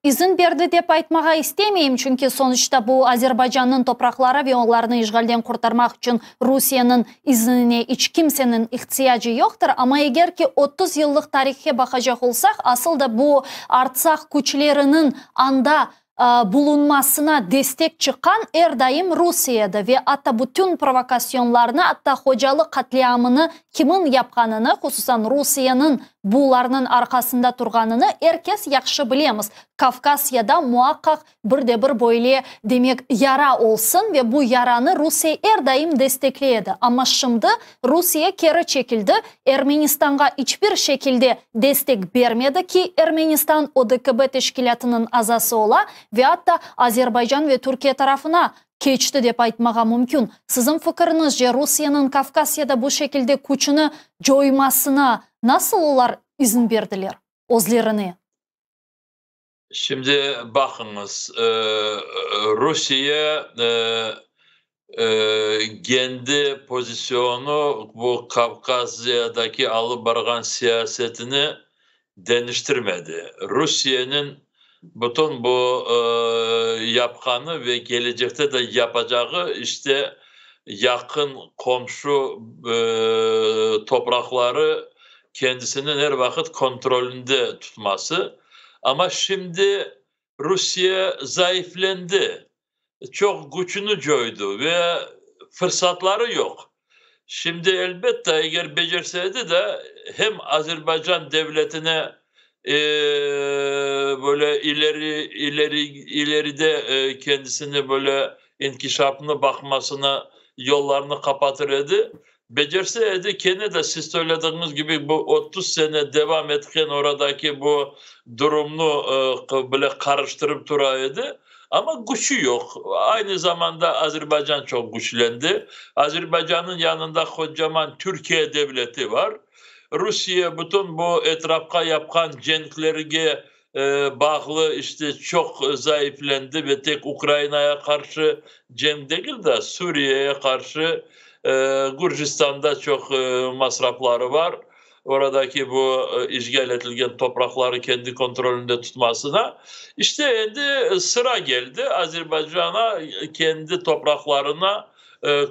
izin verdi dep aytmağa istemeyim çünkü sonuçta bu Azerbaycan'ın toprakları ve onlarını işgalden kurtarmak için Rusya'nın iznine hiç kimsenin ihtiyacı yoktur. Ama eğer ki 30 yıllık tarihe bakacak olsak asıl da bu Artsakh güçlerinin anda bulunmasına destek çıkan her daim Rusya'da ve hatta bütün provokasyonlarını hatta hocalı katliamını kimin yapkanını hususan Rusya'nın bularının arkasında durganını herkes yaxşı bilemiz. Kafkasya'da muhakkak bir böyle demek yara olsun ve bu yaranı Rusya her daim destekleyedi. Ama şimdi Rusya geri çekildi. Ermenistan'a hiçbir şekilde destek vermedi ki Ermenistan ODKB teşkilatının azası ola ve hatta Azerbaycan ve Türkiye tarafına geçti dep aytmağa mümkün. Sizin fikrinizce Rusya'nın Kafkasya'da bu şekilde gücünü joymasına nasıl onlar izin verdiler özlerine? Şimdi bakınız Rusya kendi pozisyonu bu Kafkasya'daki alıp bargan siyasetini değiştirmedi. Rusya'nın bütün bu yapkanı ve gelecekte de yapacağı işte yakın komşu toprakları kendisinin her vakit kontrolünde tutması. Ama şimdi Rusya zayıflendi. Çok güçünü coydu ve fırsatları yok. Şimdi elbette eğer becerseydi de hem Azerbaycan devletine böyle ileride kendisini böyle inkişafına bakmasına yollarını kapatır idi. Becerse idi gene de siz söylediğiniz gibi bu 30 sene devam etken oradaki bu durumunu böyle karıştırıp duraydı. Ama gücü yok. Aynı zamanda Azerbaycan çok güçlendi. Azerbaycan'ın yanında kocaman Türkiye devleti var. Rusya bütün bu etrafta yapılan cenklerine bağlı işte çok zayıflandı ve tek Ukrayna'ya karşı cenk değil de Suriye'ye karşı Gürcistan'da çok masrafları var. Oradaki bu işgal edilen toprakları kendi kontrolünde tutmasına. İşte şimdi sıra geldi Azerbaycan'a kendi topraklarına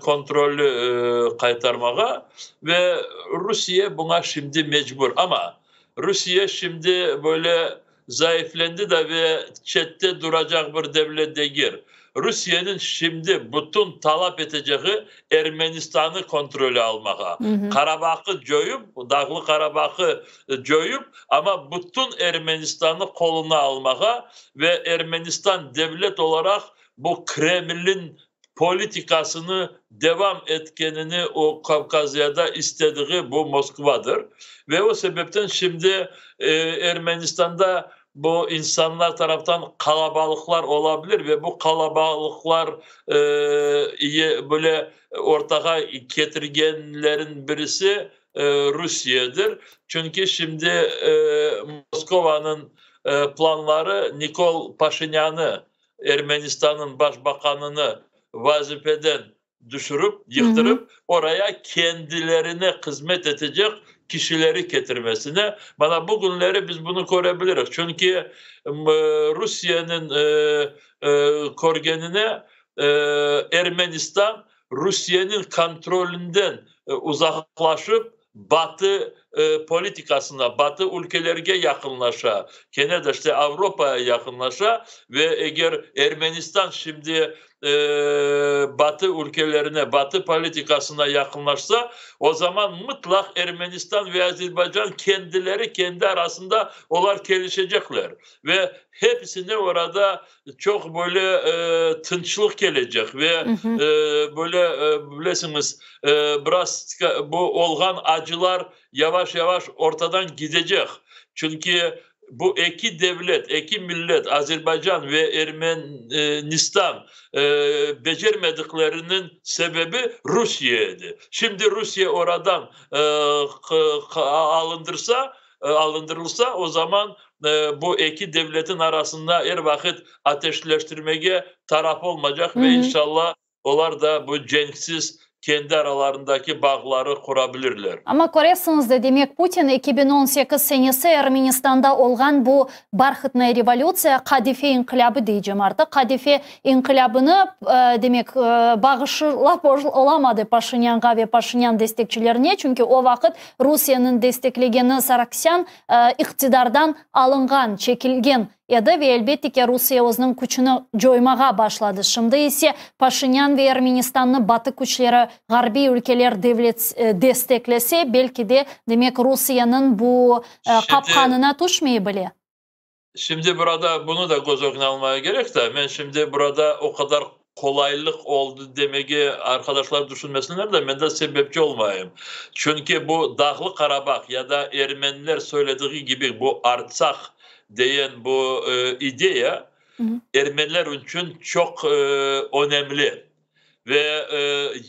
kontrolü kaytarmaya ve Rusya buna şimdi mecbur. Ama Rusya şimdi böyle zayıflandı da ve chatte duracak bir devlet değil. Rusya'nın şimdi bütün talep edeceği Ermenistan'ı kontrolü almaya. Karabağ'ı coyup, Dağlı Karabağ'ı coyup ama bütün Ermenistan'ı koluna almaya ve Ermenistan devlet olarak bu Kremlin politikasını devam etkenini o Kafkasya'da istediği bu Moskova'dır. Ve o sebepten şimdi Ermenistan'da bu insanlar taraftan kalabalıklar olabilir ve bu kalabalıklar böyle ortaya getirgenlerin birisi Rusya'dır. Çünkü şimdi Moskova'nın planları Nikol Paşinyan'ı, Ermenistan'ın başbakanını vazifeden düşürüp, yıktırıp oraya kendilerine hizmet edecek kişileri getirmesine. Bana bugünleri biz bunu görebiliriz. Çünkü Rusya'nın korgenine Ermenistan Rusya'nın kontrolünden uzaklaşıp Batı politikasına, Batı ülkelerine yakınlaşa, gene de işte Avrupa'ya yakınlaşa ve eğer Ermenistan şimdi Batı ülkelerine, Batı politikasına yakınlaşsa o zaman mutlak Ermenistan ve Azerbaycan kendileri kendi arasında onlar gelişecekler ve hepsine orada çok böyle tınçlık gelecek ve böyle bilirsiniz biraz bu olgan acılar yavaş yavaş ortadan gidecek. Çünkü bu iki devlet, iki millet Azerbaycan ve Ermenistan becermediklerinin sebebi Rusya'ydı. Şimdi Rusya oradan alındırılsa o zaman bu iki devletin arasında her vakit ateşleştirmeye taraf olmayacak ve inşallah onlar da bu cenksiz kendi aralarındaki bağları kurabilirler. Ama ko'rasizlar da demek Putin 2018 senesi Ermenistan'da olgan bu barxitnay revolyutsiya Kadife inqilabı diyeceğim artık. Kadife inqilabını demek bağışlap olamadı Paşinyan'a ve Paşinyan destekçilerine. Çünkü o vakit Rusya'nın desteklegeni Sargsyan iktidardan alıngan, çekilgen edi ve elbette ki Rusya özünün gücünü joymağa başladı. Şimdi ise Paşinyan ve Ermenistan'ı Batı güçleri Garbi ülkeler devlet desteklese belki de demek Rusya'nın bu kapkanına düşmeyebilir. Şimdi burada bunu da göz önüne almaya gerek de ben şimdi burada o kadar kolaylık oldu demeye arkadaşlar düşünmesinler de ben de sebepçi olmayayım. Çünkü bu Dağlı Karabağ ya da Ermeniler söylediği gibi bu Artsakh diyen bu ideya Ermeniler için çok önemli ve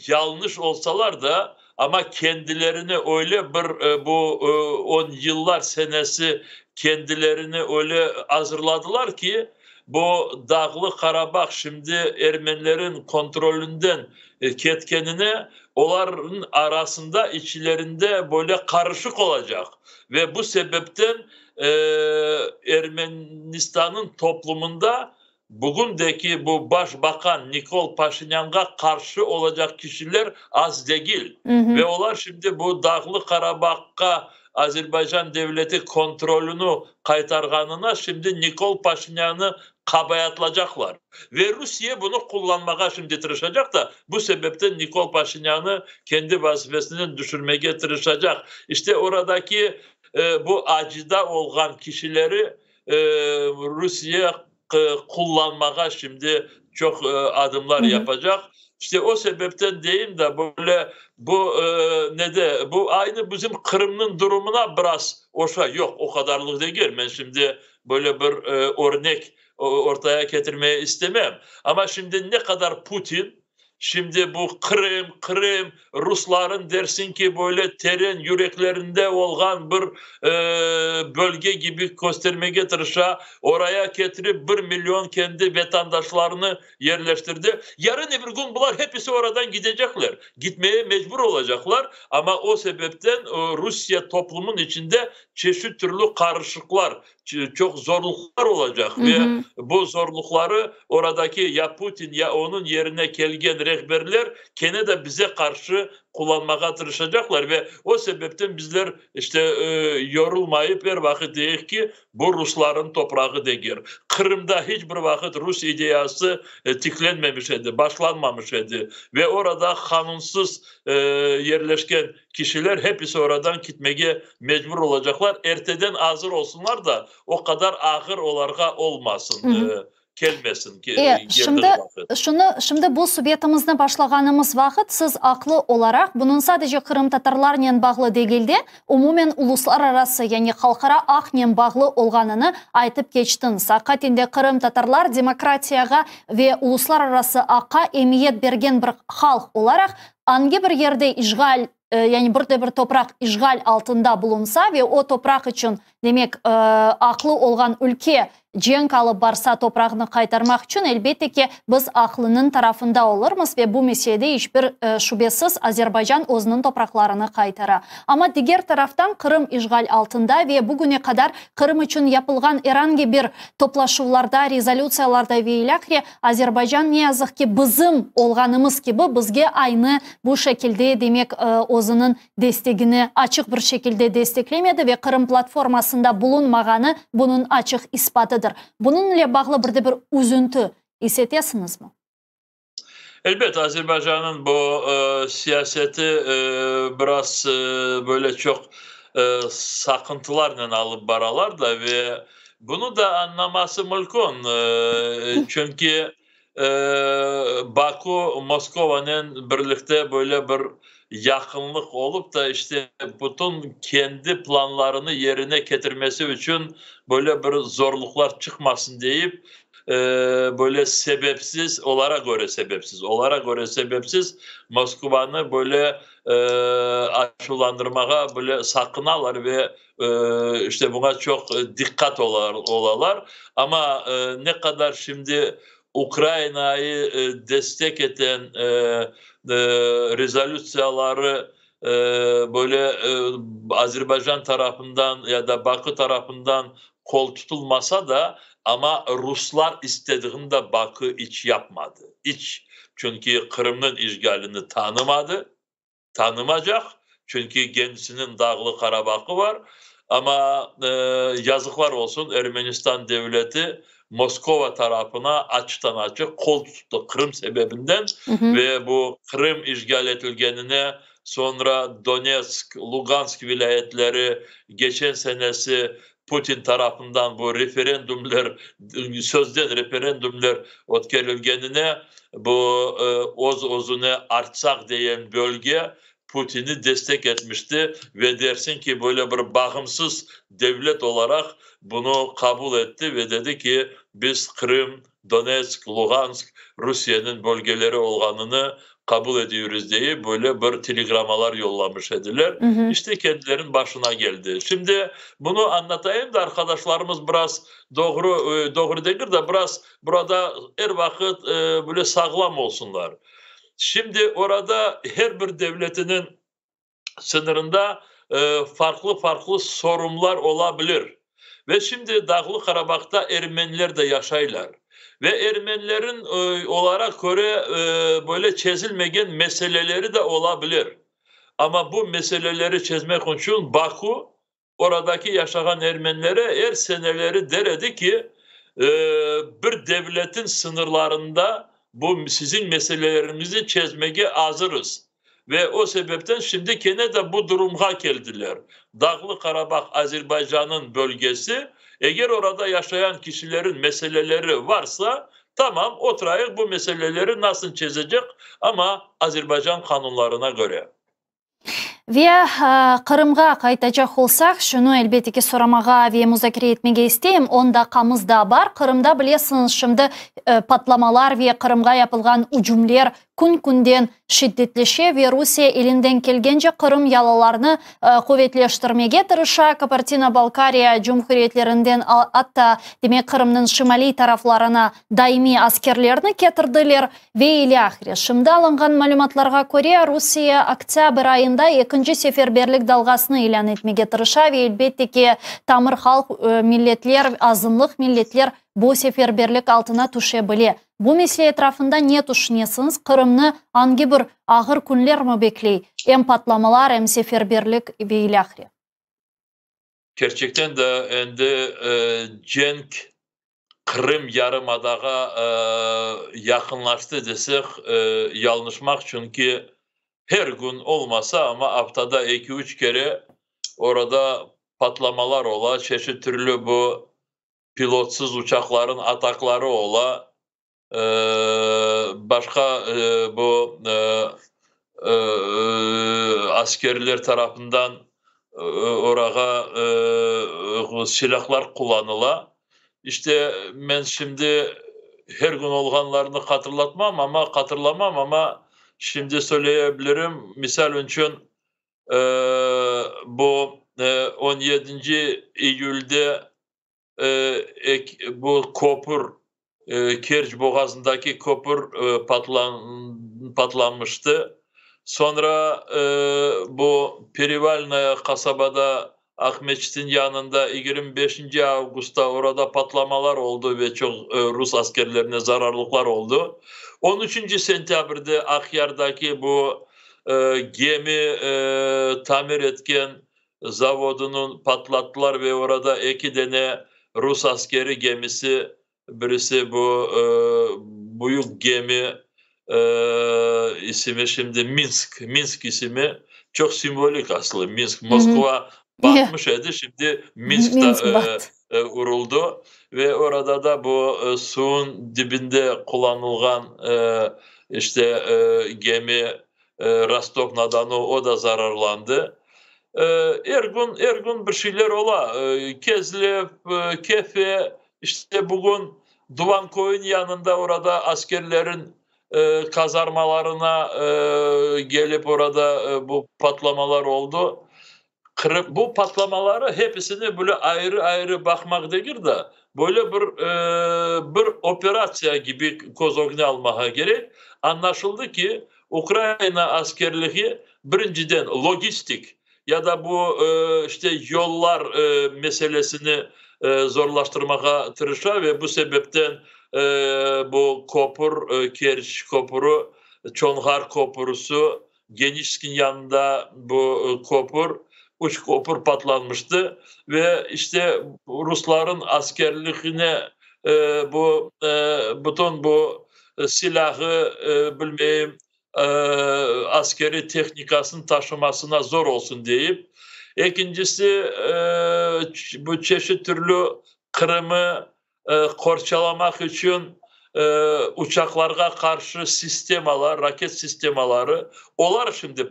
yanlış olsalar da ama kendilerini öyle bir bu 10 yıllar senesi kendilerini öyle hazırladılar ki bu Dağlı Karabağ şimdi Ermenilerin kontrolünden ketkenine onların arasında içlerinde böyle karışık olacak ve bu sebepten Ermenistan'ın toplumunda bugündeki bu başbakan Nikol Paşinyan'a karşı olacak kişiler az değil. Ve onlar şimdi bu Dağlı Karabağ'a Azerbaycan devleti kontrolünü kaytarganına şimdi Nikol Paşinyan'ı kabayatlayacaklar. Ve Rusya bunu kullanmaya şimdi tırışacak da bu sebepten Nikol Paşinyan'ı kendi vazifesinden düşürmeye tırışacak. İşte oradaki bu acıda olan kişileri Rusya kullanmaya şimdi çok adımlar yapacak. İşte o sebepten diyeyim de böyle bu aynı bizim Kırım'ın durumuna biraz yok o kadarlık değil. Ben şimdi böyle bir örnek ortaya getirmeye istemem. Ama şimdi ne kadar Putin şimdi bu Kırım Rusların dersin ki böyle terin yüreklerinde olan bir bölge gibi göstermeye getirişe oraya getirip 1 milyon kendi vatandaşlarını yerleştirdi. Yarın bir gün bunlar hepsi oradan gidecekler. Gitmeye mecbur olacaklar ama o sebepten Rusya toplumun içinde çeşit türlü karışıklar, çok zorluklar olacak ve bu zorlukları oradaki ya Putin ya onun yerine gelgen rehberler gene de bize karşı kullanmaya tırışacaklar ve o sebepten bizler işte yorulmayıp her vakit değil ki bu Rusların toprağı değil. Kırım'da hiçbir vakit Rus ideyası tiklenmemiş idi, başlanmamış idi ve orada kanunsuz yerleşken kişiler hepsi oradan gitmeye mecbur olacaklar. Erteden hazır olsunlar da o kadar ağır olarak olmasın. Gelmesin. Şimdi bu subiyetimizde başlağanımız vakit siz aklı olarak bunun sadece Kırım Tatarlarla bağlı değildi. Umumen uluslararası yani halkara akla bağlı olganını aytıp geçtiniz. Hakikatinde Kırım Tatarlar demokratiyaga ve uluslararası akla emniyet bergen bir halk olarak hangi bir yerde işgal yani bir toprak işgal altında bulunsa ve o toprak için demek aklı olgan ülke cenk alıp barsa toprağını kaytarmak için elbette ki biz aklının tarafında oluruz ve bu meselede hiçbir şüphesiz Azerbaycan özünün topraklarını kaytara. Ama diğer taraftan Kırım işgal altında ve bugüne kadar Kırım için yapılgan herhangi bir toplaşılarda, rezolüsiyalarda ve ilakri Azerbaycan ne yazık ki bizim olganımız gibi bizge aynı bu şekilde demek özünün destekini açık bir şekilde desteklemedi ve Kırım platformasında bulunmaganı bunun açık ispatıdır. Bununla bağlı bir üzüntü hissetesiniz mi? Elbette Azerbaycan'ın bu siyaseti biraz böyle çok sakıntılarla alıp baralar da ve bunu da anlaması mümkün. Çünkü Baku, Moskova'nın birlikte böyle bir yakınlık olup da işte bütün kendi planlarını yerine getirmesi için böyle bir zorluklar çıkmasın deyip böyle sebepsiz olarak göre sebepsiz Moskova'nı böyle aşılandırmaya böyle sakınalar ve işte buna çok dikkat olalar ama ne kadar şimdi Ukrayna'yı destek eden rezolüsyaları böyle Azerbaycan tarafından ya da Bakü tarafından kol tutulmasa da ama Ruslar istediğinde Bakü hiç yapmadı. Çünkü Kırım'ın işgalini tanımayacak. Çünkü kendisinin Dağlı Karabak'ı var. Ama yazıklar olsun Ermenistan devleti Moskova tarafına açıktan açık kol tuttu Kırım sebebinden ve bu Kırım işgal edilgenine sonra Donetsk, Lugansk vilayetleri geçen senesi Putin tarafından bu sözden referandumlar ötkürülgenine bu özüne artsak diyen bölge Putin'i destek etmişti ve dersin ki böyle bir bağımsız devlet olarak bunu kabul etti ve dedi ki biz Kırım, Donetsk, Lugansk Rusya'nın bölgeleri olganını kabul ediyoruz diye böyle bir telegramalar yollamış ediler. İşte kendilerinin başına geldi. Şimdi bunu anlatayım da arkadaşlarımız biraz doğru değil de biraz burada her vakit böyle sağlam olsunlar. Şimdi orada her bir devletinin sınırında farklı sorunlar olabilir. Ve şimdi Dağlı Karabak'ta Ermeniler de yaşaylar. Ve Ermenilerin olarak göre böyle çözülmeyen meseleleri de olabilir. Ama bu meseleleri çözmek için Baku oradaki yaşayan Ermenilere her seneleri deredi ki bir devletin sınırlarında bu sizin meselelerinizi çözmeye hazırız. ve o sebepten şimdi gene de bu duruma geldiler. Dağlı Karabağ Azerbaycan'ın bölgesi, eğer orada yaşayan kişilerin meseleleri varsa tamam oturayık bu meseleleri nasıl çözecek ama Azerbaycan kanunlarına göre. Ve Kırım'a kaytacak olsak, şunu elbette ki soramağa ve müzakere etmege isteyim. 10 dakikamızda var. Kırım'da biliyorsunuz şimdi patlamalar ve Kırım'a yapılgan ucumlar kun-kunden şiddetleşe ve Rusya elinden kelgence Kırım yalalarını kuvvetleştirmege tırışa. Kabartina-Balkariya Cumhuriyetlerinden hatta demek Kırım'ın şimali taraflarına daimi askerlerini getirdiler ve ile ahire. Şimdi alıngan malumatlarga göre Rusya oktyabr ayında ikinci seferberlik dalgasını ilan etmege tırışa ve elbette ki tamir halk milletler, azınlık milletler bu seferberlik altına düşebilir. Bu mesele etrafında ne düşünüyorsunuz? Kırım'ı hangi bir ağır günler mi bekliyor? Hem patlamalar hem seferberlik ve ile ahire. Gerçekten de endi cenk Kırım yarımadağa yakınlaştı desek yanlışmak çünkü her gün olmasa ama haftada 2-3 kere orada patlamalar ola, çeşit türlü bu pilotsuz uçakların atakları ola, başka bu askerler tarafından oraya silahlar kullanıla. İşte ben şimdi her gün olganlarını hatırlamam ama şimdi söyleyebilirim. Misal için bu 17. Eylül'de bu köprü Kerç Boğazı'ndaki köprü patlanmıştı. Sonra bu Perivalnaya kasabada Akmeçit'in yanında 25. Ağustos'ta orada patlamalar oldu ve çok Rus askerlerine zararlıklar oldu. 13. Sentyabr'de Akyar'daki bu gemi tamir etken zavodunun patlattılar ve orada 2 tane Rus askeri gemisi, birisi bu büyük gemi ismi şimdi Minsk ismi çok simbolik aslında. Minsk, Moskova batmış idi, şimdi Minsk'ta vuruldu ve orada da bu suyun dibinde kullanılan işte gemi Rostov-na-Donu o da zararlandı. Her gün bir şeyler ola. Kezlev, Kefe, işte bugün Duvankoy'un yanında orada askerlerin kazarmalarına gelip orada bu patlamalar oldu. Bu patlamaları hepsini böyle ayrı ayrı bakmak değil de böyle bir operasyon gibi kozogni almaya gerek. Anlaşıldı ki Ukrayna askerliği birinciden lojistik ya da bu işte yollar meselesini zorlaştırmaya tırışa ve bu sebepten bu köprü, Kerç köprü, Çonhar köprüsü, Genişkin yanında bu köprü, 3 köprü patlanmıştı ve işte Rusların askerliğine bu bütün bu silahı bilmeyeyim askeri teknikasını taşımasına zor olsun deyip, ikincisi bu çeşit türlü Kırım'ı korçalamak için uçaklarga karşı sistemalar, raket sistemaları, onlar şimdi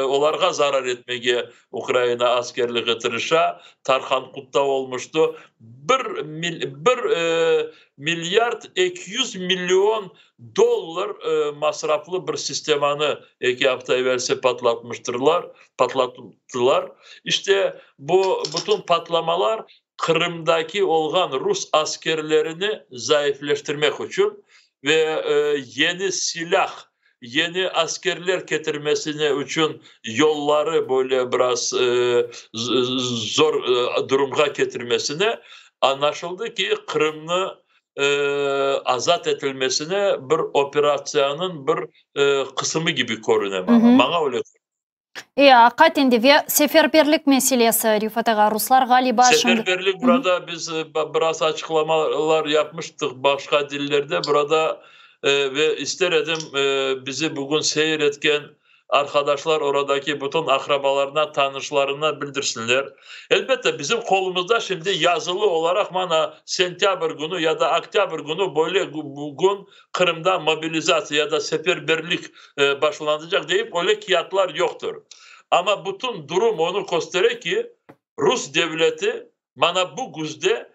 onlarga zarar etmeye Ukrayna askerliği tırışa. Tarhan Kut'ta olmuştu. 1 milyar 200 milyon dolar masraflı bir sistemanı 2 hafta evvelse patlattılar. İşte bu bütün patlamalar Kırım'daki olgan Rus askerlerini zayıfleştirmek için ve yeni silah, yeni askerler getirmesine için yolları böyle biraz zor duruma getirmesine anlaşıldı ki Kırım'ı azat edilmesine bir operasyonun bir kısmı gibi korunuyor. Bana öyle. Hakikaten ve seferberlik meselesi Rifat Ağa, Ruslar galiba... Seferberlik burada biz biraz açıklamalar yapmıştık başka dillerde. Burada ve ister edim bizi bugün seyretken arkadaşlar oradaki bütün akrabalarına, tanışlarına bildirsinler. Elbette bizim kolumuzda şimdi yazılı olarak bana sentyabr günü ya da oktyabr günü böyle bugün Kırım'da mobilizasyon ya da seferberlik başlanacak deyip öyle kağıtlar yoktur. Ama bütün durum onu gösteriyor ki Rus devleti bana bu güzde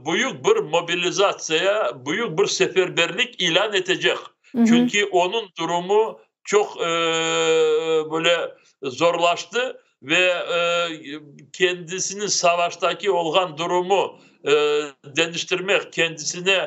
büyük bir mobilizasyaya, büyük bir seferberlik ilan edecek. Çünkü onun durumu çok böyle zorlaştı ve kendisinin savaştaki olan durumu değiştirmek, kendisini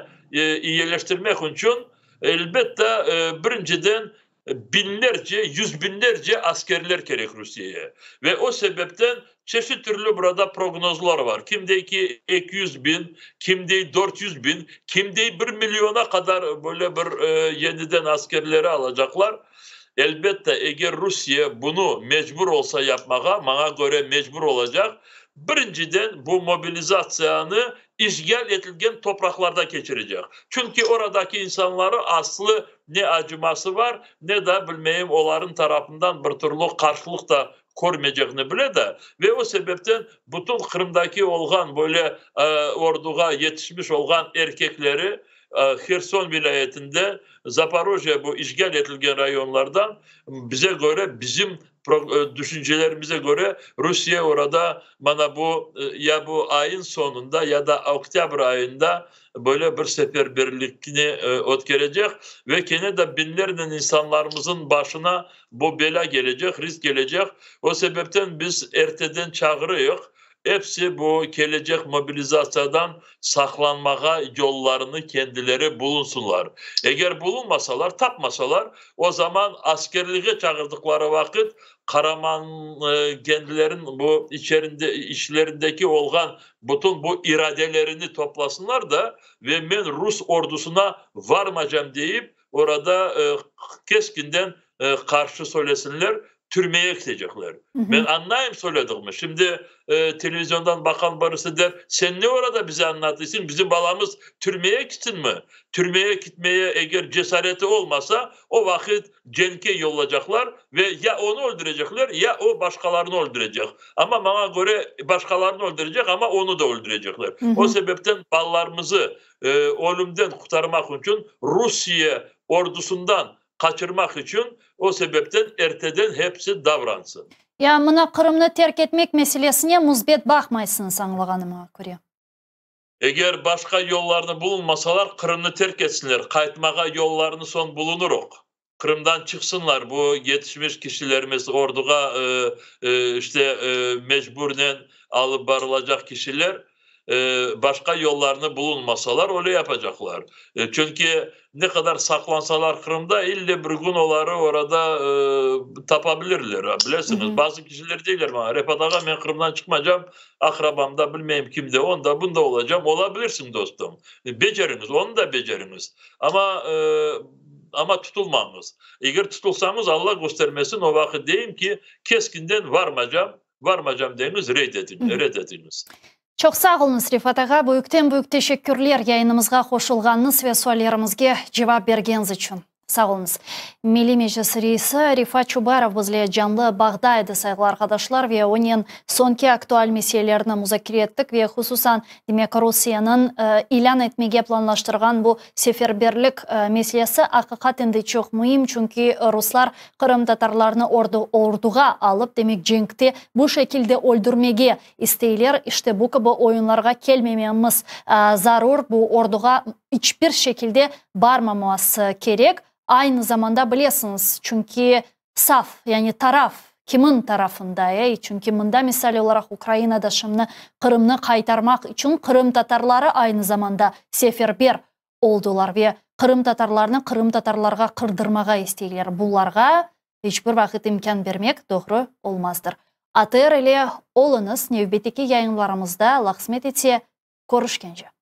iyileştirmek için elbette birinciden binlerce, yüz binlerce askerler gerek Rusya'ya. Ve o sebepten çeşit türlü burada prognozlar var. Kimde 200 bin, kimde 400 bin, kimde 1 milyona kadar böyle bir yeniden askerleri alacaklar. Elbette eğer Rusya bunu mecbur olsa yapmaya, bana göre mecbur olacak. Birinciden bu mobilizasyonu işgal edilen topraklarda geçirecek. Çünkü oradaki insanları aslı ne acıması var ne de bilmeyim onların tarafından bir türlü karşılık da görmeyeceğini bile de ve o sebepten bütün Kırım'daki olan böyle orduğa yetişmiş olan erkekleri Kherson vilayetinde Zaporojye bu işgal edilen rayonlardan bize göre bizim düşüncelerimize göre Rusya orada bana bu ya bu ayın sonunda ya da oktyabr ayında böyle bir seferberlikini ötkerecek ve gene de binlerce insanlarımızın başına bu bela gelecek, risk gelecek. O sebepten biz erteden çağırıyoruz. Hepsi bu gelecek mobilizasyondan saklanmaya yollarını kendileri bulunsunlar. Eğer bulunmasalar, tapmasalar o zaman askerliğe çağırdıkları vakit Karaman kendilerin bu işlerindeki olan bütün bu iradelerini toplasınlar da ve ben Rus ordusuna varmayacağım deyip orada keskinden karşı söylesinler. Türmeye gidecekler. Ben anlayayım söylediğimi. Şimdi televizyondan bakan birisi der, sen ne orada bize anlatırsın? Bizim balamız türmeye gitsin mi? Türmeye gitmeye eğer cesareti olmasa o vakit Cenk'e yollayacaklar ve ya onu öldürecekler ya o başkalarını öldürecek. Ama bana göre başkalarını öldürecek ama onu da öldürecekler. O sebepten ballarımızı ölümden kurtarmak için Rusya ordusundan kaçırmak için o sebepten erteden hepsi davransın. Ya mına Kırım'ı terk etmek meselesine müzbet bakmaysınız anlığanıma göre. Eğer başka yollarını bulunmasalar Kırım'ı terk etsinler. Kaytmağa yollarını son bulunuruk. Kırım'dan çıksınlar bu yetişmiş kişilerimiz orduğa mecburen alıp varılacak kişiler başka yollarını bulunmasalar öyle yapacaklar. Çünkü ne kadar saklansalar Kırım'da ille bir gün onları orada tapabilirler. Bilirsiniz bazı kişiler değiller bana. Repadağa ben Kırım'dan çıkmayacağım. Akrabamda bilmeyeyim kimde onda bunda olacağım. Olabilirsin dostum. Beceriniz onu da beceriniz. Ama tutulmamız. Eğer tutulsamız Allah göstermesin o vakit diyeyim ki keskinden varmayacağım deyiniz reddediniz. Çok sağ olunuz Rifat ağa. Büyük teşekkürler yayınımızga koşulganınız ve suallarımızga cevap bergeniz için. Sağ olunuz. Milli Meclis Reisi Rifat Çubarov bizle canlı bağdaydı sayılı arkadaşlar ve onun sonki aktual meselelerini müzakere ettik ve hususan demek Rusya'nın ilan etmeye planlaştırgan bu seferberlik meselesi hakikaten de çok mühim çünkü Ruslar Kırım Tatarlarını orduğa alıp demek cenkte bu şekilde öldürmeye isteyler. İşte bu gibi oyunlarga gelmememiz zarur, bu orduğa hiçbir şekilde barmaması gerek. Aynı zamanda biliyorsunuz çünkü saf yani taraf kimin tarafında çünkü bunda misal olarak Ukrayna'da şimdi Kırım'ı kaytarmak için Kırım Tatarları aynı zamanda seferber oldular ve Kırım Tatarlarını Kırım Tatarlarga kırdırmağa isteyirler. Bunlarga hiçbir vakit imkan vermek doğru olmazdır. ATR ile olunuz növbeteki yayınlarımızda laxmet etse görüşkence.